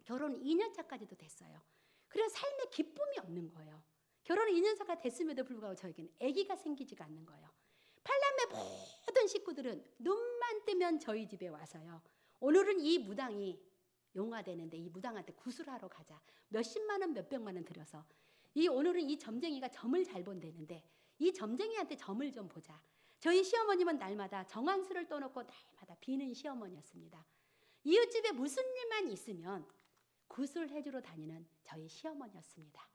결혼 2년 차까지도 됐어요. 그래서 삶에 기쁨이 없는 거예요. 결혼 2년 차가 됐음에도 불구하고 저에게는 아기가 생기지가 않는 거예요. 8남매 모든 식구들은 눈만 뜨면 저희 집에 와서요. 오늘은 이 무당이 용화되는데 이 무당한테 구슬하러 가자. 몇십만 원, 몇백만 원 들여서 오늘은 이 점쟁이가 점을 잘 본다는데 이 점쟁이한테 점을 좀 보자. 저희 시어머님은 날마다 정한수를 떠놓고 날마다 비는 시어머니였습니다. 이웃집에 무슨 일만 있으면 구슬해주러 다니는 저희 시어머니였습니다.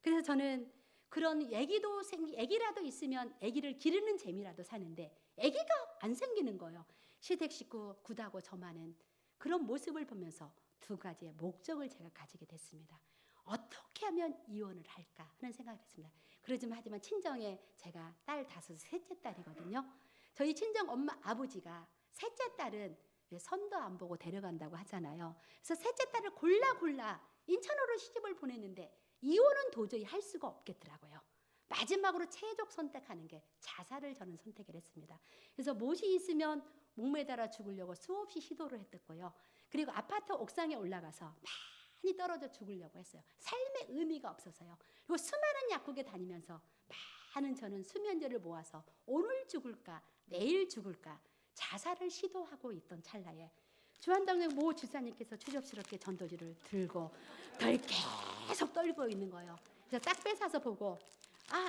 그래서 저는 그런 애기라도 있으면 애기를 기르는 재미라도 사는데 애기가 안 생기는 거예요. 시댁 식구 굿하고 저만은 그런 모습을 보면서 두 가지의 목적을 제가 가지게 됐습니다. 어떻게 하면 이혼을 할까 하는 생각을 했습니다. 하지만 친정에 제가 딸 5, 셋째 딸이거든요. 저희 친정 엄마 아버지가 셋째 딸은 선도 안 보고 데려간다고 하잖아요. 그래서 셋째 딸을 골라 인천으로 시집을 보냈는데 이혼은 도저히 할 수가 없겠더라고요. 마지막으로 최적 선택하는 게 자살을 저는 선택을 했습니다. 그래서 못이 있으면 목매달아 죽으려고 수없이 시도를 했었고요. 그리고 아파트 옥상에 올라가서 많이 떨어져 죽으려고 했어요. 삶의 의미가 없어서요. 그리고 수많은 약국에 다니면서 많은 저는 수면제를 모아서 오늘 죽을까 내일 죽을까 자살을 시도하고 있던 찰나에 주한당역 모 주사님께서 추접스럽게 전도지를 들고 계속 떨고 있는 거예요. 그래서 딱 뺏어서 보고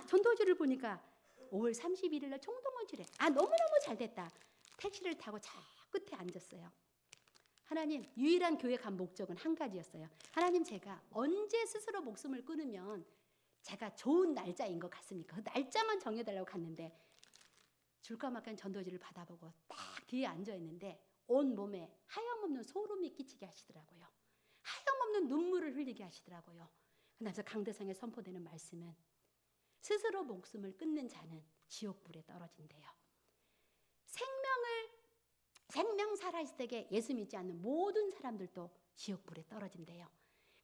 전도지를 보니까 5월 31일 날 총동원질에 너무너무 잘 됐다. 택시를 타고 저 끝에 앉았어요. 하나님, 유일한 교회 간 목적은 한 가지였어요. 하나님, 제가 언제 스스로 목숨을 끊으면 제가 좋은 날짜인 것 같습니까? 그 날짜만 정해달라고 갔는데 줄까 말까 전도지를 받아보고 딱 뒤에 앉아있는데 온 몸에 하염없는 소름이 끼치게 하시더라고요. 하염없는 눈물을 흘리게 하시더라고요. 그래서 강대상에 선포되는 말씀은 스스로 목숨을 끊는 자는 지옥불에 떨어진대요. 생명 살아있을 때에 예수 믿지 않는 모든 사람들도 지옥불에 떨어진대요.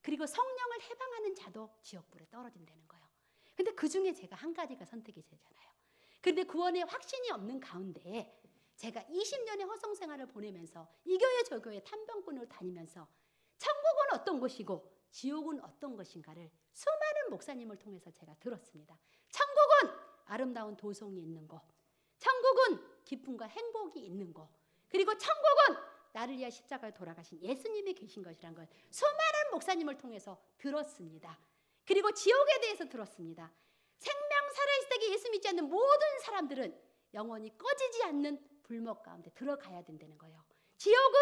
그리고 성령을 해방하는 자도 지옥불에 떨어진다는 거예요. 근데 그 중에 제가 한 가지가 선택이 되잖아요. 근데 구원에 확신이 없는 가운데 제가 20년의 허송생활을 보내면서 이 교회 저 교회 탐방꾼으로 다니면서 천국은 어떤 곳이고 지옥은 어떤 것인가를 수많은 목사님을 통해서 제가 들었습니다. 천국은 아름다운 도성이 있는 곳, 천국은 기쁨과 행복이 있는 곳, 그리고 천국은 나를 위해 십자가에 돌아가신 예수님이 계신 것이란 걸 수많은 목사님을 통해서 들었습니다. 그리고 지옥에 대해서 들었습니다. 생명 살아있을 때 예수 믿지 않는 모든 사람들은 영원히 꺼지지 않는 불목 가운데 들어가야 된다는 거예요. 지옥은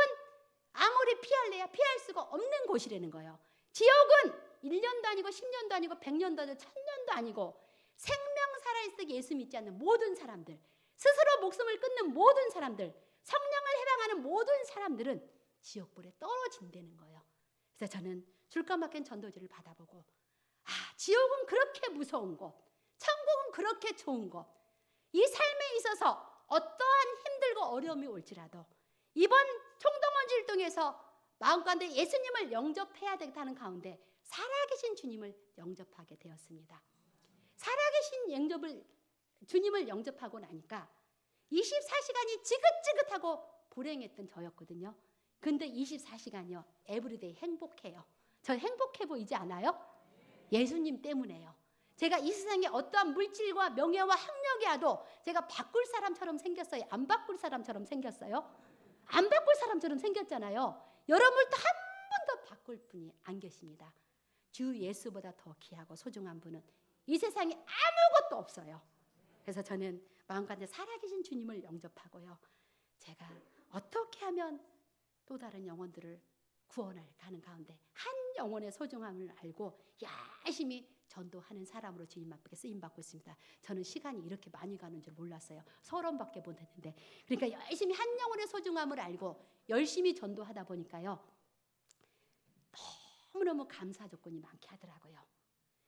아무리 피할래야 피할 수가 없는 곳이라는 거예요. 지옥은 1년도 아니고 10년도 아니고 100년도 아니고 1000년도 아니고 생명 살아있을 때 예수 믿지 않는 모든 사람들, 스스로 목숨을 끊는 모든 사람들, 성령을 해방하는 모든 사람들은 지옥불에 떨어진다는 거예요. 그래서 저는 줄까 막힌 전도지를 받아보고 지옥은 그렇게 무서운 곳, 천국은 그렇게 좋은 곳, 이 삶에 있어서 어떠한 힘들고 어려움이 올지라도 이번 총동원지를 통해서 마음가운데 예수님을 영접해야 되겠다는 가운데 살아계신 주님을 영접하게 되었습니다. 살아계신 주님을 영접하고 나니까 24시간이 지긋지긋하고 불행했던 저였거든요. 근데 24시간이요 에브리데이 행복해요. 저 행복해 보이지 않아요? 예수님 때문에요. 제가 이 세상에 어떠한 물질과 명예와 학력이 와도 제가 바꿀 사람처럼 생겼어요? 안 바꿀 사람처럼 생겼어요? 안 바꿀 사람처럼 생겼잖아요. 여러분도 한 번도 바꿀 분이 안 계십니다. 주 예수보다 더 귀하고 소중한 분은 이 세상에 아무것도 아무것도 없어요. 그래서 저는 마음가짐 살아계신 주님을 영접하고요. 제가 어떻게 하면 또 다른 영혼들을 구원할 가는 가운데 한 영혼의 소중함을 알고 열심히 전도하는 사람으로 주님 앞에 쓰임받고 있습니다. 저는 시간이 이렇게 많이 가는 줄 몰랐어요. 30번밖에 못 했는데. 그러니까 열심히 한 영혼의 소중함을 알고 열심히 전도하다 보니까요. 너무너무 감사 조건이 많게 하더라고요.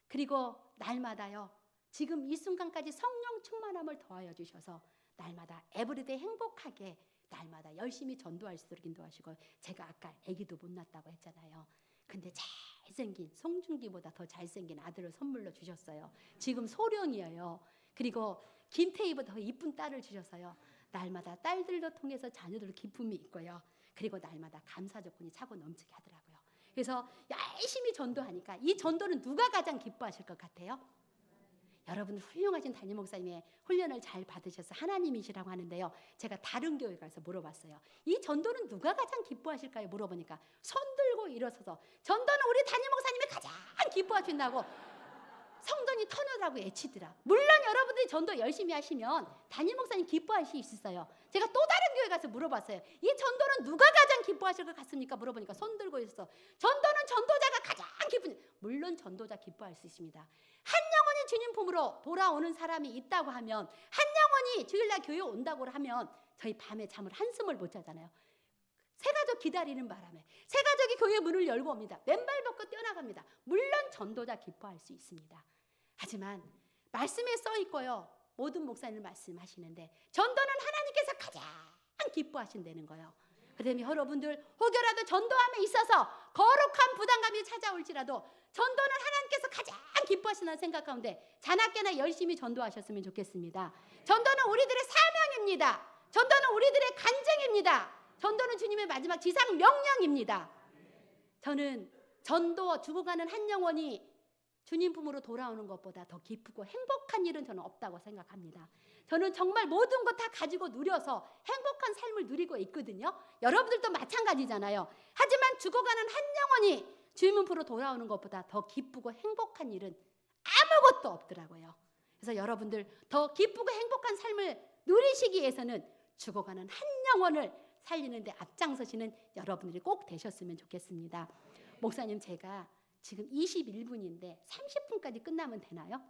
그리고 날마다요. 지금 이 순간까지 성령 충만함을 더하여 주셔서 날마다 에브리데이 행복하게 날마다 열심히 전도할 수 있도록 인도하시고, 제가 아까 아기도 못 낳았다고 했잖아요. 근데 잘생긴 송중기보다 더 잘생긴 아들을 선물로 주셨어요. 지금 소령이에요. 그리고 김태희보다 더 이쁜 딸을 주셔서요. 날마다 딸들로 통해서 자녀들 기쁨이 있고요. 그리고 날마다 감사 조건이 차고 넘치게 하더라고요. 그래서 열심히 전도하니까 이 전도는 누가 가장 기뻐하실 것 같아요? 여러분 훌륭하신 담임 목사님의 훈련을 잘 받으셔서 하나님이시라고 하는데요. 제가 다른 교회 가서 물어봤어요. 이 전도는 누가 가장 기뻐하실까요? 물어보니까 손 들고 일어서서 전도는 우리 담임 목사님이 가장 기뻐하신다고 성전이 터널이라고 외치더라. 물론 여러분들이 전도 열심히 하시면 담임 목사님 기뻐하실 수 있어요. 제가 또 다른 교회 가서 물어봤어요. 이 전도는 누가 가장 기뻐하실 것 같습니까? 물어보니까 손 들고 있어. 전도는 전도자가 가장 기쁜. 물론 전도자 기뻐할 수 있습니다. 한 영혼이 주님 품으로 돌아오는 사람이 있다고 하면, 한 영혼이 주일날 교회 온다고 하면 저희 밤에 잠을 한숨을 못 자잖아요. 새 가족 기다리는 바람에 새 가족이 교회 문을 열고 옵니다. 맨발 벗고 뛰어나갑니다. 물론 전도자 기뻐할 수 있습니다. 하지만 말씀에 써 있고요. 모든 목사님 말씀하시는데 전도는 하나님께서 가장 기뻐하신다는 거예요. 그다음에 여러분들 혹여라도 전도함에 있어서 거룩한 부담감이 찾아올지라도 전도는 하나님께서 가장 기뻐하시는 생각 가운데 자나깨나 열심히 전도하셨으면 좋겠습니다. 전도는 우리들의 사명입니다. 전도는 우리들의 간증입니다. 전도는 주님의 마지막 지상 명령입니다. 저는 전도 죽어가는 한 영혼이 주님 품으로 돌아오는 것보다 더 기쁘고 행복한 일은 저는 없다고 생각합니다. 저는 정말 모든 것 다 가지고 누려서 행복한 삶을 누리고 있거든요. 여러분들도 마찬가지잖아요. 하지만 죽어가는 한 영혼이 주님 품으로 돌아오는 것보다 더 기쁘고 행복한 일은 아무것도 없더라고요. 그래서 여러분들 더 기쁘고 행복한 삶을 누리시기 위해서는 죽어가는 한 영혼을 살리는데 앞장서시는 여러분들이 꼭 되셨으면 좋겠습니다. 목사님, 제가 지금 21분인데 30분까지 끝나면 되나요?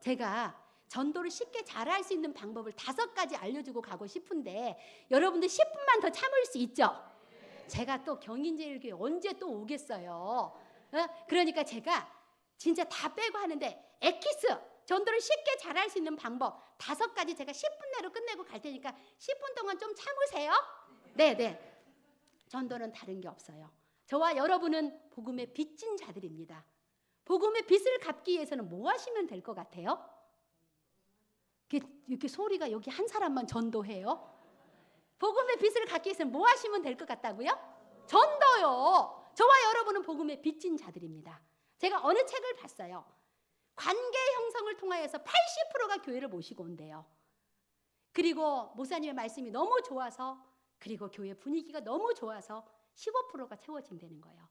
제가 전도를 쉽게 잘할 수 있는 방법을 5가지 알려주고 가고 싶은데 여러분들 10분만 더 참을 수 있죠? 제가 또 경인제일교회 언제 또 오겠어요? 그러니까 제가 진짜 다 빼고 하는데 엑기스 전도를 쉽게 잘할 수 있는 방법 5가지 제가 10분 내로 끝내고 갈 테니까 10분 동안 좀 참으세요. 네. 전도는 다른 게 없어요. 저와 여러분은 복음의 빚진 자들입니다. 복음의 빚을 갚기 위해서는 뭐 하시면 될 것 같아요? 이렇게 소리가 여기 한 사람만 전도해요? 복음의 빚을 갚기 위해서는 뭐 하시면 될 것 같다고요? 전도요. 저와 여러분은 복음의 빚진 자들입니다. 제가 어느 책을 봤어요. 관계 형성을 통하여서 80%가 교회를 모시고 온대요. 그리고 목사님의 말씀이 너무 좋아서, 그리고 교회 분위기가 너무 좋아서 15%가 채워진다는 거예요.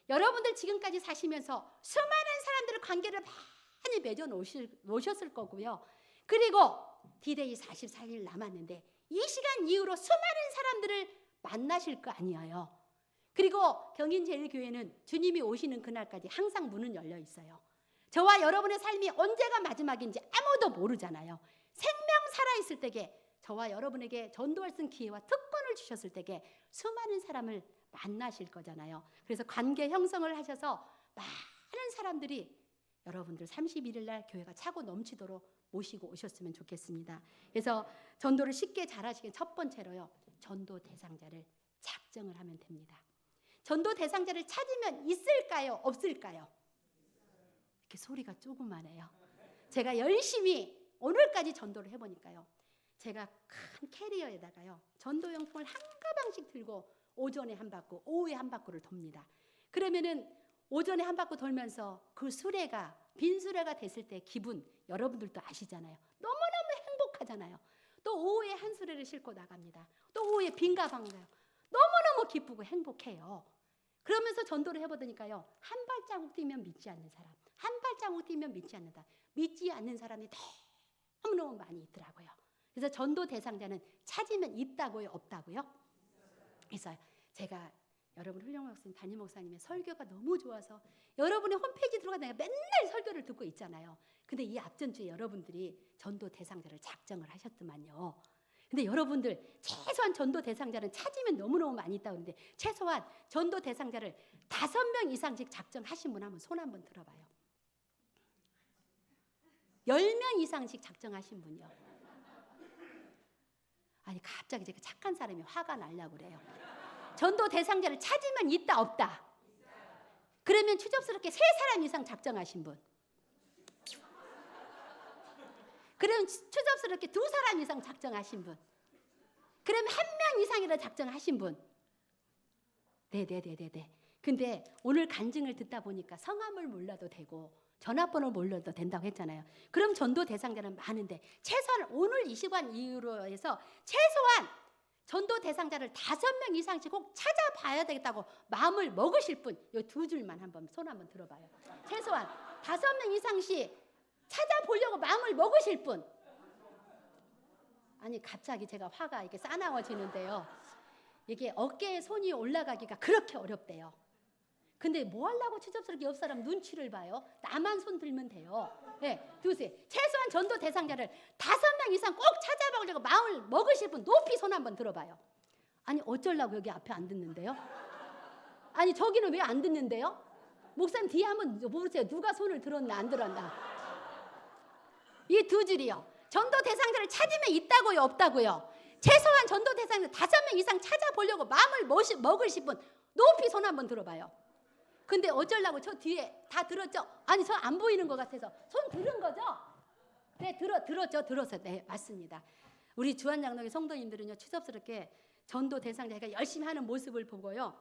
여러분들 지금까지 사시면서 수많은 사람들의 관계를 많이 맺어 놓으셨을 거고요. 그리고 D-Day 44일 남았는데 이 시간 이후로 수많은 사람들을 만나실 거 아니에요. 그리고 경인제일교회는 주님이 오시는 그날까지 항상 문은 열려 있어요. 저와 여러분의 삶이 언제가 마지막인지 아무도 모르잖아요. 생명 살아있을 때에 저와 여러분에게 전도할 수 있는 기회와 특권을 주셨을 때에 수많은 사람을 만나실 거잖아요. 그래서 관계 형성을 하셔서 많은 사람들이 여러분들 31일 날 교회가 차고 넘치도록 모시고 오셨으면 좋겠습니다. 그래서 전도를 쉽게 잘하시기 첫 번째로요. 전도 대상자를 작정을 하면 됩니다. 전도 대상자를 찾으면 있을까요? 없을까요? 이렇게 소리가 조그마해요. 제가 열심히 오늘까지 전도를 해보니까요. 제가 큰 캐리어에다가요. 전도용품을 한 가방씩 들고 오전에 한 바퀴, 오후에 한 바퀴를 돕니다. 그러면은 오전에 한 바퀴 돌면서 그 수레가 빈 수레가 됐을 때 기분 여러분들도 아시잖아요. 너무너무 행복하잖아요. 또 오후에 한 수레를 싣고 나갑니다. 또 오후에 빈 가방 가요. 너무너무 기쁘고 행복해요. 그러면서 전도를 해보더니까요. 한 발자국 뛰면 믿지 않는 사람, 한 발자국 뛰면 믿지 않는다. 믿지 않는 사람이 너무너무 많이 있더라고요. 그래서 전도 대상자는 찾으면 있다고요, 없다고요? 그래서 제가 여러분 훌륭한 목사님, 담임 목사님의 설교가 너무 좋아서 여러분의 홈페이지 들어가 내가 맨날 설교를 듣고 있잖아요. 근데 이 앞전 주에 여러분들이 전도 대상자를 작정을 하셨더만요. 근데 여러분들 최소한 전도 대상자는 찾으면 너무너무 많이 있다고 그러는데 최소한 전도 대상자를 5명 이상씩 작정하신 분 한번 손 한번 들어봐요. 10명 이상씩 작정하신 분이요. 아니 갑자기 제가 착한 사람이 화가 나려고 그래요. 전도 대상자를 찾으면 있다 없다? 그러면 추접스럽게 3사람 이상 작정하신 분. 그러면 추접스럽게 2사람 이상 작정하신 분. 그러면 1명 이상이라 작정하신 분. 네네네네네. 근데 오늘 간증을 듣다 보니까 성함을 몰라도 되고 전화번호를 몰라도 된다고 했잖아요. 그럼 전도 대상자는 많은데 최소한 오늘 이 시간 이후로 해서 최소한 전도 대상자를 5명 이상씩 꼭 찾아봐야 되겠다고 마음을 먹으실 분, 이 2줄만 한번 손 한번 들어봐요. 최소한 5명 이상씩 찾아보려고 마음을 먹으실 분. 아니 갑자기 제가 화가 이렇게 싸나워지는데요. 이게 어깨에 손이 올라가기가 그렇게 어렵대요. 근데 뭐 하려고 추접스럽게 옆 사람 눈치를 봐요? 나만 손 들면 돼요. 네, 두세. 최소한 전도 대상자를 5명 이상 꼭 찾아보려고 마음을 먹으실 분 높이 손 한번 들어봐요. 아니 어쩌려고 여기 앞에 안 듣는데요? 아니 저기는 왜 안 듣는데요? 목사님 뒤에 한번 보세요. 누가 손을 들었나 안 들었나? 이 2줄이요. 전도 대상자를 찾으면 있다고요, 없다고요? 최소한 전도 대상자 5명 이상 찾아보려고 마음을 먹으실 분 높이 손 한번 들어봐요. 근데 어쩌려고 저 뒤에 다 들었죠? 아니 저 안 보이는 것 같아서 손 들은 거죠? 네, 들었죠. 네, 맞습니다. 우리 주한장로교 성도님들은요 추접스럽게 전도 대상자가 열심히 하는 모습을 보고요,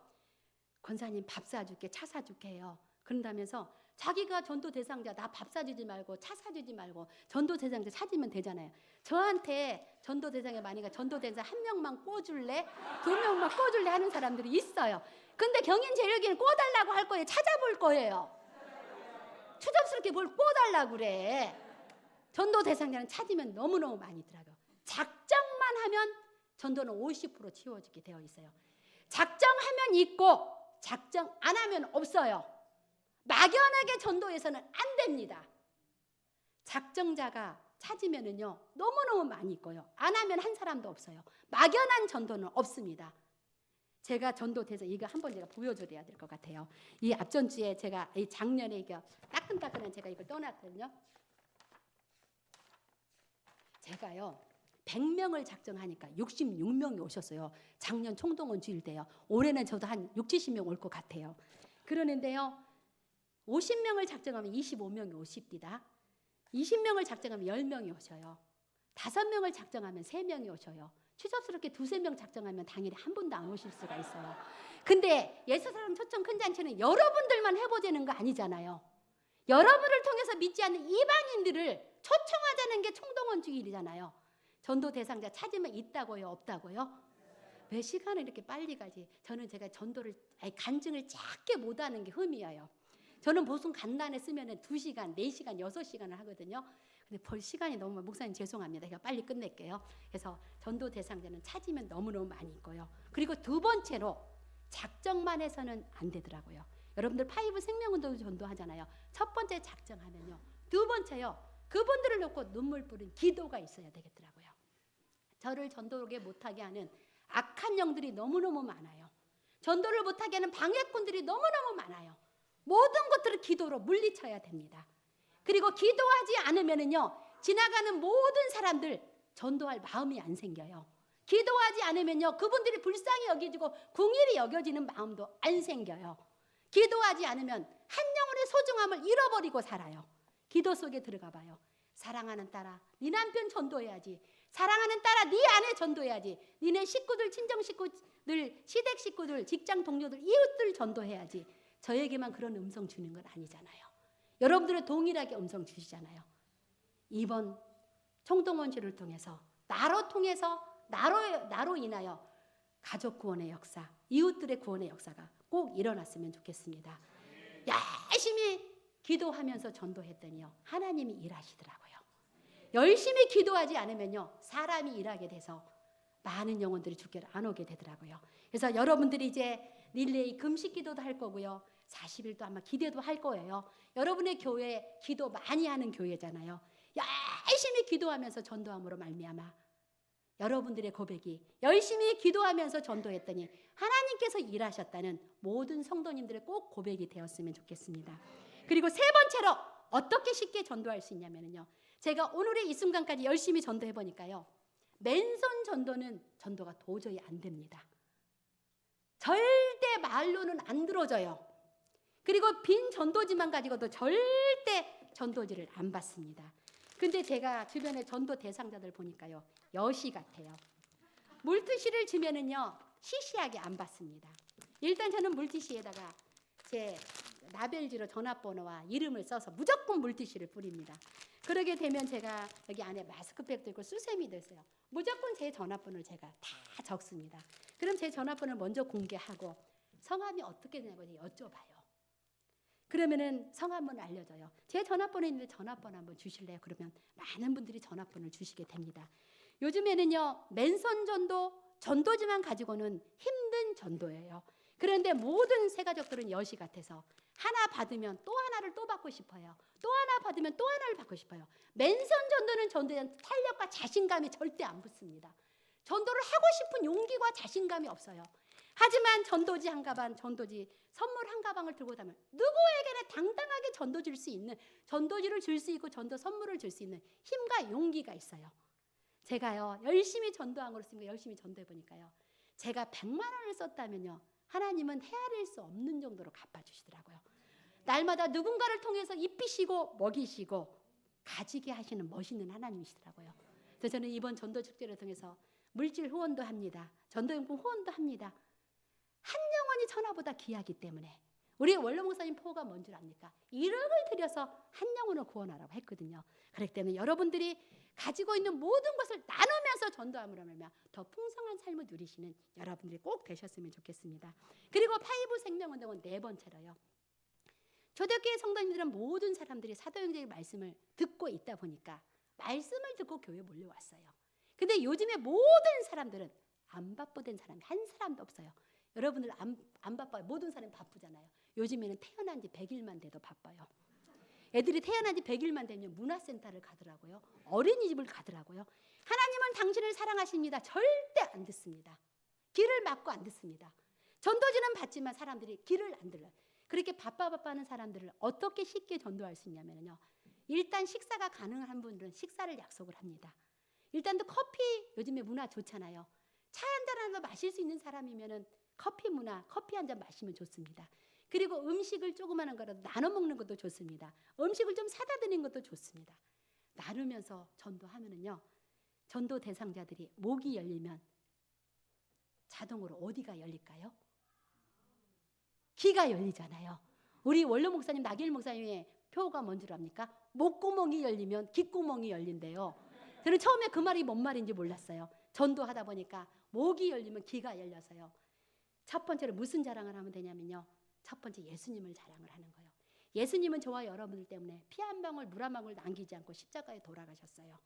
권사님 밥 사줄게, 차 사줄게 해요. 그런다면서 자기가 전도 대상자 나 밥 사주지 말고 차 사주지 말고 전도 대상자 찾으면 되잖아요. 저한테 전도 대상자 많으니까 전도 대상자 1명만 꿔줄래? 2명만 꿔줄래? 하는 사람들이 있어요. 근데 경인재력이는 꿔달라고 할 거예요? 찾아볼 거예요? 추접스럽게 뭘 꿔달라고 그래? 전도 대상자는 찾으면 너무너무 많이 있더라고요. 작정만 하면 전도는 50% 치워지게 되어 있어요. 작정하면 있고 작정 안 하면 없어요. 막연하게 전도해서는 안 됩니다. 작정자가 찾으면은요 너무너무 많이 있고요. 안 하면 한 사람도 없어요. 막연한 전도는 없습니다. 제가 전도 대상 이거 한번 제가 보여줘야 될 것 같아요. 이 앞전주에 제가 이 작년에 이거 따끈따끈한 제가 이걸 떠났거든요. 제가요 100명을 작정하니까 66명이 오셨어요. 작년 총동원 주일 때요. 올해는 저도 한 60, 70명 올 것 같아요. 그러는데요 50명을 작정하면 25명이 오십니다. 20명을 작정하면 10명이 오셔요. 5명을 작정하면 3명이 오셔요. 추접스럽게 2~3명 작정하면 당일에 한 분도 안 오실 수가 있어요. 근데 예수사랑 초청 큰 잔치는 여러분들만 해보자는 거 아니잖아요. 여러분을 통해서 믿지 않는 이방인들을 초청하자는 게 총동원 주일이잖아요. 전도 대상자 찾으면 있다고요, 없다고요? 왜 시간을 이렇게 빨리 가지? 저는 제가 전도를 간증을 짧게 못하는 게 흠이에요. 저는 보통 간단에 쓰면 2시간, 4시간, 6시간을 하거든요. 근데 볼 시간이 너무 목사님 죄송합니다. 제가 빨리 끝낼게요. 그래서 전도 대상자는 찾으면 너무너무 많이 있고요. 그리고 2번째로 작정만 해서는 안 되더라고요. 여러분들 파이브 생명운동 전도하잖아요. 첫 번째 작정하면요. 2번째요. 그분들을 놓고 눈물 뿌린 기도가 있어야 되겠더라고요. 저를 전도를 못하게 하는 악한 영들이 너무너무 많아요. 전도를 못하게 하는 방해꾼들이 너무너무 많아요. 모든 것들을 기도로 물리쳐야 됩니다. 그리고 기도하지 않으면은요 지나가는 모든 사람들 전도할 마음이 안 생겨요. 기도하지 않으면요 그분들이 불쌍히 여겨지고 궁일이 여겨지는 마음도 안 생겨요. 기도하지 않으면 한 영혼의 소중함을 잃어버리고 살아요. 기도 속에 들어가 봐요. 사랑하는 딸아, 네 남편 전도해야지. 사랑하는 딸아, 네 아내 전도해야지. 니네 식구들, 친정 식구들, 시댁 식구들, 직장 동료들, 이웃들 전도해야지. 저에게만 그런 음성 주는 건 아니잖아요. 여러분들은 동일하게 음성 주시잖아요. 이번 총동원주를 통해서 나로 인하여 가족 구원의 역사, 이웃들의 구원의 역사가 꼭 일어났으면 좋겠습니다. 열심히 기도하면서 전도했더니요, 하나님이 일하시더라고요. 열심히 기도하지 않으면요, 사람이 일하게 돼서 많은 영혼들이 주께로 안 오게 되더라고요. 그래서 여러분들이 이제 릴레이 금식 기도도 할 거고요, 40일도 아마 기대도 할 거예요. 여러분의 교회 기도 많이 하는 교회잖아요. 열심히 기도하면서 전도함으로 말미암아 여러분들의 고백이 열심히 기도하면서 전도했더니 하나님께서 일하셨다는 모든 성도님들의 꼭 고백이 되었으면 좋겠습니다. 그리고 세 번째로 어떻게 쉽게 전도할 수 있냐면요, 제가 오늘의 이 순간까지 열심히 전도해 보니까요, 맨손 전도는 전도가 도저히 안 됩니다. 절대 말로는 안 들어져요. 그리고 빈 전도지만 가지고도 절대 전도지를 안 받습니다. 근데 제가 주변에 전도 대상자들 보니까요, 여시 같아요. 물티슈를 주면은요, 시시하게 안 받습니다. 일단 저는 물티슈에다가 제 라벨지로 전화번호와 이름을 써서 무조건 물티슈를 뿌립니다. 그러게 되면 제가 여기 안에 마스크팩도 있고 수세미도 있어요. 무조건 제 전화번호를 제가 다 적습니다. 그럼 제 전화번호를 먼저 공개하고 성함이 어떻게 되냐고 여쭤봐요. 그러면은 성함을 알려줘요. 제 전화번호 있는데 전화번호 한번 주실래요? 그러면 많은 분들이 전화번호를 주시게 됩니다. 요즘에는요, 맨손 전도, 전도지만 가지고는 힘든 전도예요. 그런데 모든 새가족들은 여시 같아서 하나 받으면 또 하나를 또 받고 싶어요. 또 하나 받으면 또 하나를 받고 싶어요. 맨손 전도는 전도에 탄력과 자신감이 절대 안 붙습니다. 전도를 하고 싶은 용기와 자신감이 없어요. 하지만 전도지 한 가방, 전도지 선물 한 가방을 들고 다니면 누구에게나 당당하게 전도지를 줄 수 있고 전도 선물을 줄 수 있는 힘과 용기가 있어요. 제가요, 열심히 전도한 거로서 열심히 전도해 보니까요, 제가 100만 원을 썼다면요, 하나님은 헤아릴 수 없는 정도로 갚아주시더라고요. 날마다 누군가를 통해서 입히시고 먹이시고 가지게 하시는 멋있는 하나님이시더라고요. 그래서 저는 이번 전도 축제를 통해서 물질 후원도 합니다. 전도용품 후원도 합니다. 한 영혼이 천하보다 귀하기 때문에 우리 원로 목사님 포가 뭔 줄 압니까? 1억을 들여서 한 영혼을 구원하라고 했거든요. 그렇기 때문에 여러분들이 가지고 있는 모든 것을 나누면서 전도함으로 말미암아 더 풍성한 삶을 누리시는 여러분들이 꼭 되셨으면 좋겠습니다. 그리고 파이브 생명운동은 네 번째로요, 초대교회 성도님들은 모든 사람들이 사도행전의 말씀을 듣고 있다 보니까 말씀을 듣고 교회에 몰려왔어요. 근데 요즘에 모든 사람들은 안 바쁘된 사람이 한 사람도 없어요. 여러분들 안 바빠요. 모든 사람이 바쁘잖아요. 요즘에는 태어난 지 100일만 돼도 바빠요. 애들이 태어난 지 100일만 되면 문화센터를 가더라고요. 어린이집을 가더라고요. 하나님은 당신을 사랑하십니다. 절대 안 듣습니다. 귀를 막고 안 듣습니다. 전도지는 받지만 사람들이 귀를 안 들어요. 그렇게 바빠하는 사람들을 어떻게 쉽게 전도할 수 있냐면요, 일단 식사가 가능한 분들은 식사를 약속을 합니다. 일단 또 커피, 요즘에 문화 좋잖아요. 차 한 잔이라도 마실 수 있는 사람이면은 커피 문화, 커피 한 잔 마시면 좋습니다. 그리고 음식을 조그마한 거라도 나눠 먹는 것도 좋습니다. 음식을 좀 사다 드리는 것도 좋습니다. 나누면서 전도하면은요, 전도 대상자들이 목이 열리면 자동으로 어디가 열릴까요? 귀가 열리잖아요. 우리 원로 목사님, 나길 목사님의 표가 뭔 줄 압니까? 목구멍이 열리면 귓구멍이 열린대요. 저는 처음에 그 말이 뭔 말인지 몰랐어요. 전도하다 보니까 목이 열리면 귀가 열려서요. 첫 번째로 무슨 자랑을 하면 되냐면요, 첫 번째 예수님을 자랑을 하는 거예요. 예수님은 저와 여러분들 때문에 피 한 방울 물 한 방울 남기지 않고 십자가에 돌아가셨어요.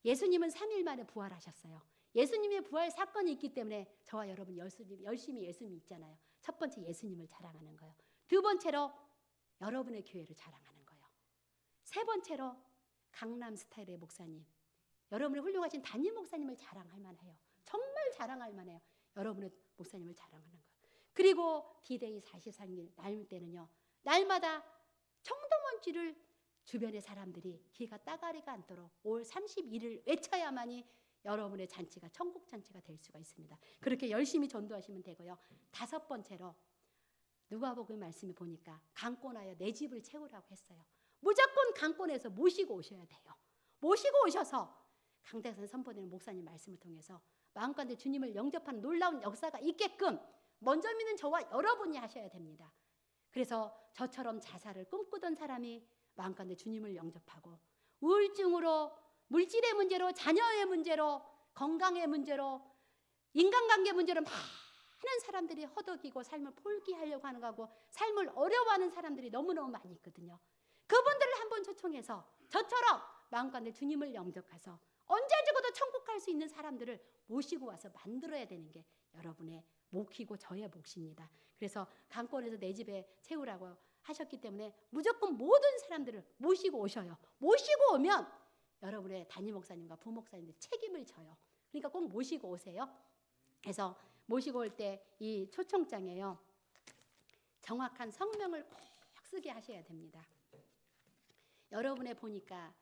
예수님은 3일 만에 부활하셨어요. 예수님의 부활 사건이 있기 때문에 저와 여러분 열심히 예수님 있잖아요. 첫 번째 예수님을 자랑하는 거예요. 두 번째로 여러분의 교회를 자랑하는 거예요. 세 번째로 강남 스타일의 목사님, 여러분의 훌륭하신 담임 목사님을 자랑할 만해요. 정말 자랑할 만해요. 여러분의 목사님을 자랑하는 거예요. 그리고 D-Day 44일 날 때는요, 날마다 청동원주를 주변의 사람들이 귀가 따가리가 않도록 올 31일 외쳐야만이 여러분의 잔치가 천국 잔치가 될 수가 있습니다. 그렇게 열심히 전도하시면 되고요. 다섯 번째로 누가복음 말씀을 보니까 강권하여 내 집을 채우라고 했어요. 무조건 강권해서 모시고 오셔야 돼요. 모시고 오셔서 강대선 선포되는 목사님 말씀을 통해서 마음가운데 주님을 영접하는 놀라운 역사가 있게끔 먼저 믿는 저와 여러분이 하셔야 됩니다. 그래서 저처럼 자살을 꿈꾸던 사람이 마음가운데 주님을 영접하고 우울증으로, 물질의 문제로, 자녀의 문제로, 건강의 문제로, 인간관계 문제로 막 많은 사람들이 허덕이고 삶을 포기하려고 하는 거고 삶을 어려워하는 사람들이 너무너무 많이 있거든요. 그분들을 한번 초청해서 저처럼 마음가운데 주님을 영접해서 언제 죽어도 천국 갈 수 있는 사람들을 모시고 와서 만들어야 되는 게 여러분의 몫이고 저의 몫입니다. 그래서 강권에서 내 집에 채우라고 하셨기 때문에 무조건 모든 사람들을 모시고 오셔요. 모시고 오면 여러분의 담임 목사님과 부목사님들 책임을 져요. 그러니까 꼭 모시고 오세요. 그래서 모시고 올 때 이 초청장에요, 정확한 성명을 꼭 쓰게 하셔야 됩니다. 여러분의 보니까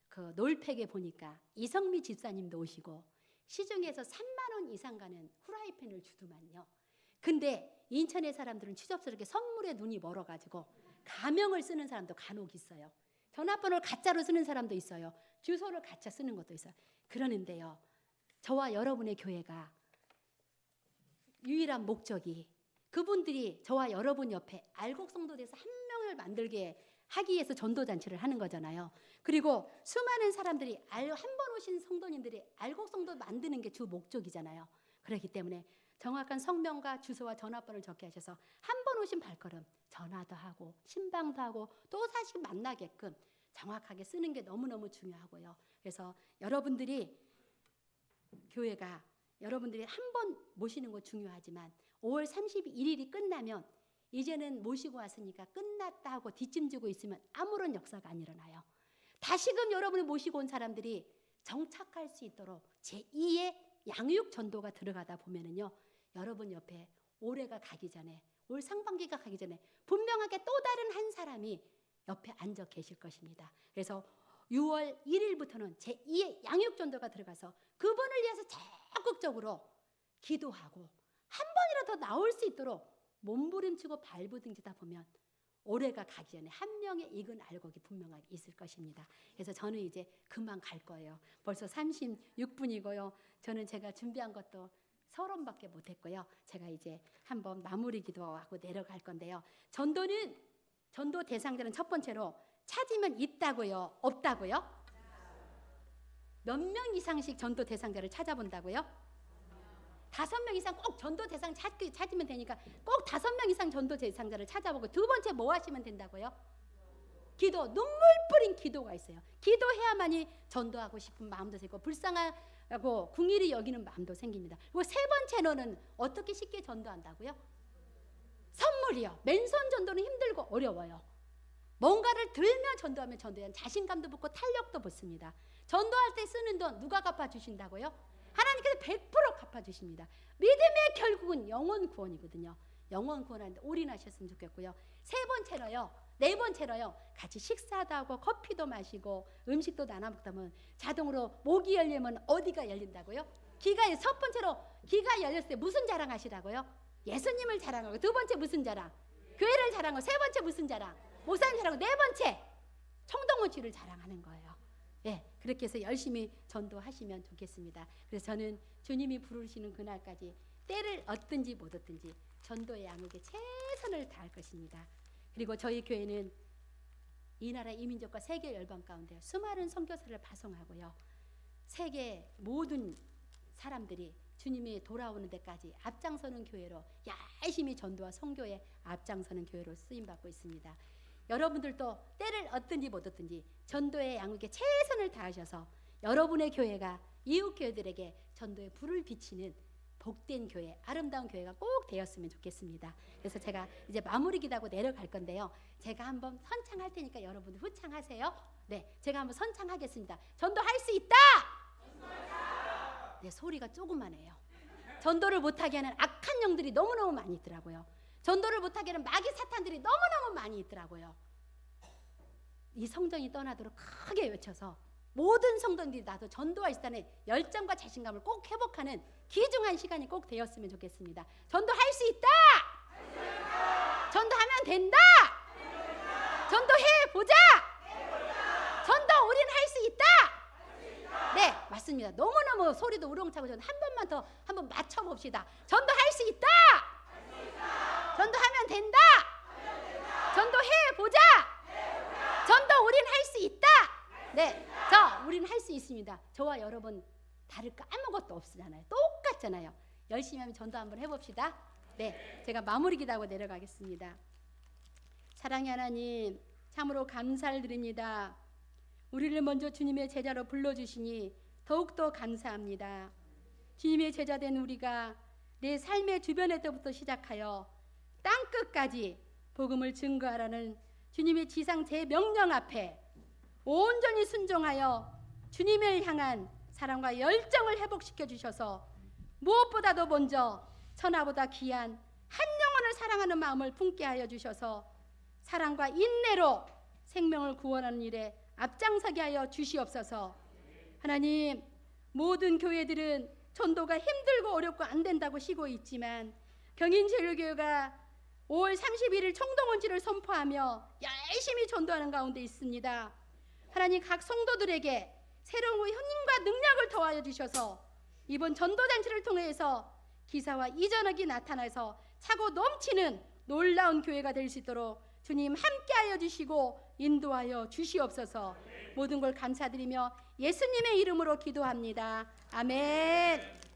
그 놀팩에 보니까 이성미 집사님도 오시고 시중에서 3만 원 이상 가는 후라이팬을 주더만요. 근데 인천의 사람들은 추접스럽게 선물에 눈이 멀어가지고 가명을 쓰는 사람도 간혹 있어요. 전화번호를 가짜로 쓰는 사람도 있어요. 주소를 가짜 쓰는 것도 있어요. 그러는데요, 저와 여러분의 교회가 유일한 목적이 그분들이 저와 여러분 옆에 알곡성도돼서 한 명을 만들게 하기 위해서 전도잔치를 하는 거잖아요. 그리고 수많은 사람들이 한 번 오신 성도님들이 알곡성도 만드는 게 주 목적이잖아요. 그렇기 때문에 정확한 성명과 주소와 전화번호를 적게 하셔서 한 번 오신 발걸음 전화도 하고 신방도 하고 또 다시 만나게끔 정확하게 쓰는 게 너무너무 중요하고요. 그래서 여러분들이 교회가 여러분들이 한 번 모시는 거 중요하지만 5월 31일이 끝나면 이제는 모시고 왔으니까 끝났다 하고 뒷짐지고 있으면 아무런 역사가 안 일어나요. 다시금 여러분을 모시고 온 사람들이 정착할 수 있도록 제2의 양육 전도가 들어가다 보면은요, 여러분 옆에 올해가 가기 전에, 올 상반기가 가기 전에 분명하게 또 다른 한 사람이 옆에 앉아 계실 것입니다. 그래서 6월 1일부터는 제2의 양육 전도가 들어가서 그분을 위해서 적극적으로 기도하고 한 번이라도 나올 수 있도록 몸부림치고 발부둥지다 보면 올해가 가기 전에 한 명의 익은 알곡이 분명하게 있을 것입니다. 그래서 저는 이제 금방 갈 거예요. 벌써 36분이고요. 저는 제가 준비한 것도 30밖에 못했고요. 제가 이제 한번 마무리 기도하고 내려갈 건데요. 전도 대상자는 첫 번째로 찾으면 있다고요? 없다고요? 몇 명 이상씩 전도 대상자를 찾아본다고요? 5명 이상 꼭 전도 대상 찾으면 되니까 꼭 5명 이상 전도 대상자를 찾아보고 두 번째 뭐 하시면 된다고요? 기도, 눈물 뿌린 기도가 있어요. 기도해야만이 전도하고 싶은 마음도 생기고 불쌍하고 궁일이 여기는 마음도 생깁니다. 그리고 세 번째로는 어떻게 쉽게 전도한다고요? 선물이요. 맨손 전도는 힘들고 어려워요. 뭔가를 들며 전도하면 전도에 자신감도 붙고 탄력도 붙습니다. 전도할 때 쓰는 돈 누가 갚아주신다고요? 하나님께서 100% 갚아주십니다. 믿음의 결국은 영혼 구원이거든요. 영혼 구원하는데 올인하셨으면 좋겠고요. 네 번째로요. 같이 식사도 하고 커피도 마시고 음식도 나눠 먹다 보면 자동으로 목이 열리면 어디가 열린다고요? 첫 번째로 귀가 열렸을 때 무슨 자랑하시라고요? 예수님을 자랑하고, 두 번째 무슨 자랑? 교회를 자랑하고, 세 번째 무슨 자랑? 목사님 자랑하고, 네 번째 총동원치를 자랑하는 거예요. 예, 그렇게 해서 열심히 전도하시면 좋겠습니다. 그래서 저는 주님이 부르시는 그날까지 때를 얻든지 못 얻든지 전도의 양육에 최선을 다할 것입니다. 그리고 저희 교회는 이 나라 이민족과 세계 열방 가운데 수많은 선교사를 파송하고요. 세계 모든 사람들이 주님이 돌아오는 데까지 앞장서는 교회로 열심히 전도와 선교에 앞장서는 교회로 쓰임받고 있습니다. 여러분들도 때를 얻든지 못 얻든지 전도의 양육에 최선을 다하셔서 여러분의 교회가 이웃 교회들에게 전도의 불을 비치는 복된 교회, 아름다운 교회가 꼭 되었으면 좋겠습니다. 그래서 제가 이제 마무리 기도하고 내려갈 건데요. 제가 한번 선창할 테니까 여러분들 후창하세요. 네, 제가 한번 선창하겠습니다. 전도할 수 있다! 네, 소리가 조그만해요. 전도를 못하게 하는 악한 영들이 너무너무 많이 있더라고요. 전도를 못하게 하는 마귀 사탄들이 너무너무 많이 있더라고요. 이 성전이 떠나도록 크게 외쳐서 모든 성도들이 나도 전도할 수 있다는 열정과 자신감을 꼭 회복하는 귀중한 시간이 꼭 되었으면 좋겠습니다. 전도할 수 있다! 전도하면 된다! 전도해보자! 전도 우린 할 수 있다! 네, 맞습니다. 너무너무 소리도 우렁차고 저는 한 번만 더 한번 맞춰봅시다. 전도할 수 있다! 전도하면 된다! 전도해보자! 전도 우린 할 수 있다! 네, 우린 할 수 있습니다. 저와 여러분 다를 거 아무것도 없잖아요. 똑같잖아요. 열심히 하면 전도 한번 해봅시다. 네, 제가 마무리 기도하고 내려가겠습니다. 사랑의 하나님, 참으로 감사를 드립니다. 우리를 먼저 주님의 제자로 불러주시니 더욱더 감사합니다. 주님의 제자된 우리가 내 삶의 주변에서부터 시작하여 땅끝까지 복음을 증거하라는 주님의 지상 제명령 앞에 온전히 순종하여 주님을 향한 사랑과 열정을 회복시켜 주셔서 무엇보다도 먼저 천하보다 귀한 한 영혼을 사랑하는 마음을 품게 하여 주셔서 사랑과 인내로 생명을 구원하는 일에 앞장서게 하여 주시옵소서. 하나님, 모든 교회들은 전도가 힘들고 어렵고 안 된다고 쉬고 있지만 경인제일교회가 5월 31일 총동원지를 선포하며 열심히 전도하는 가운데 있습니다. 하나님, 각 성도들에게 새로운 힘과 능력을 더하여 주셔서 이번 전도잔치를 통해서 기사와 이전학이 나타나서 차고 넘치는 놀라운 교회가 될 수 있도록 주님 함께하여 주시고 인도하여 주시옵소서. 모든 걸 감사드리며 예수님의 이름으로 기도합니다. 아멘.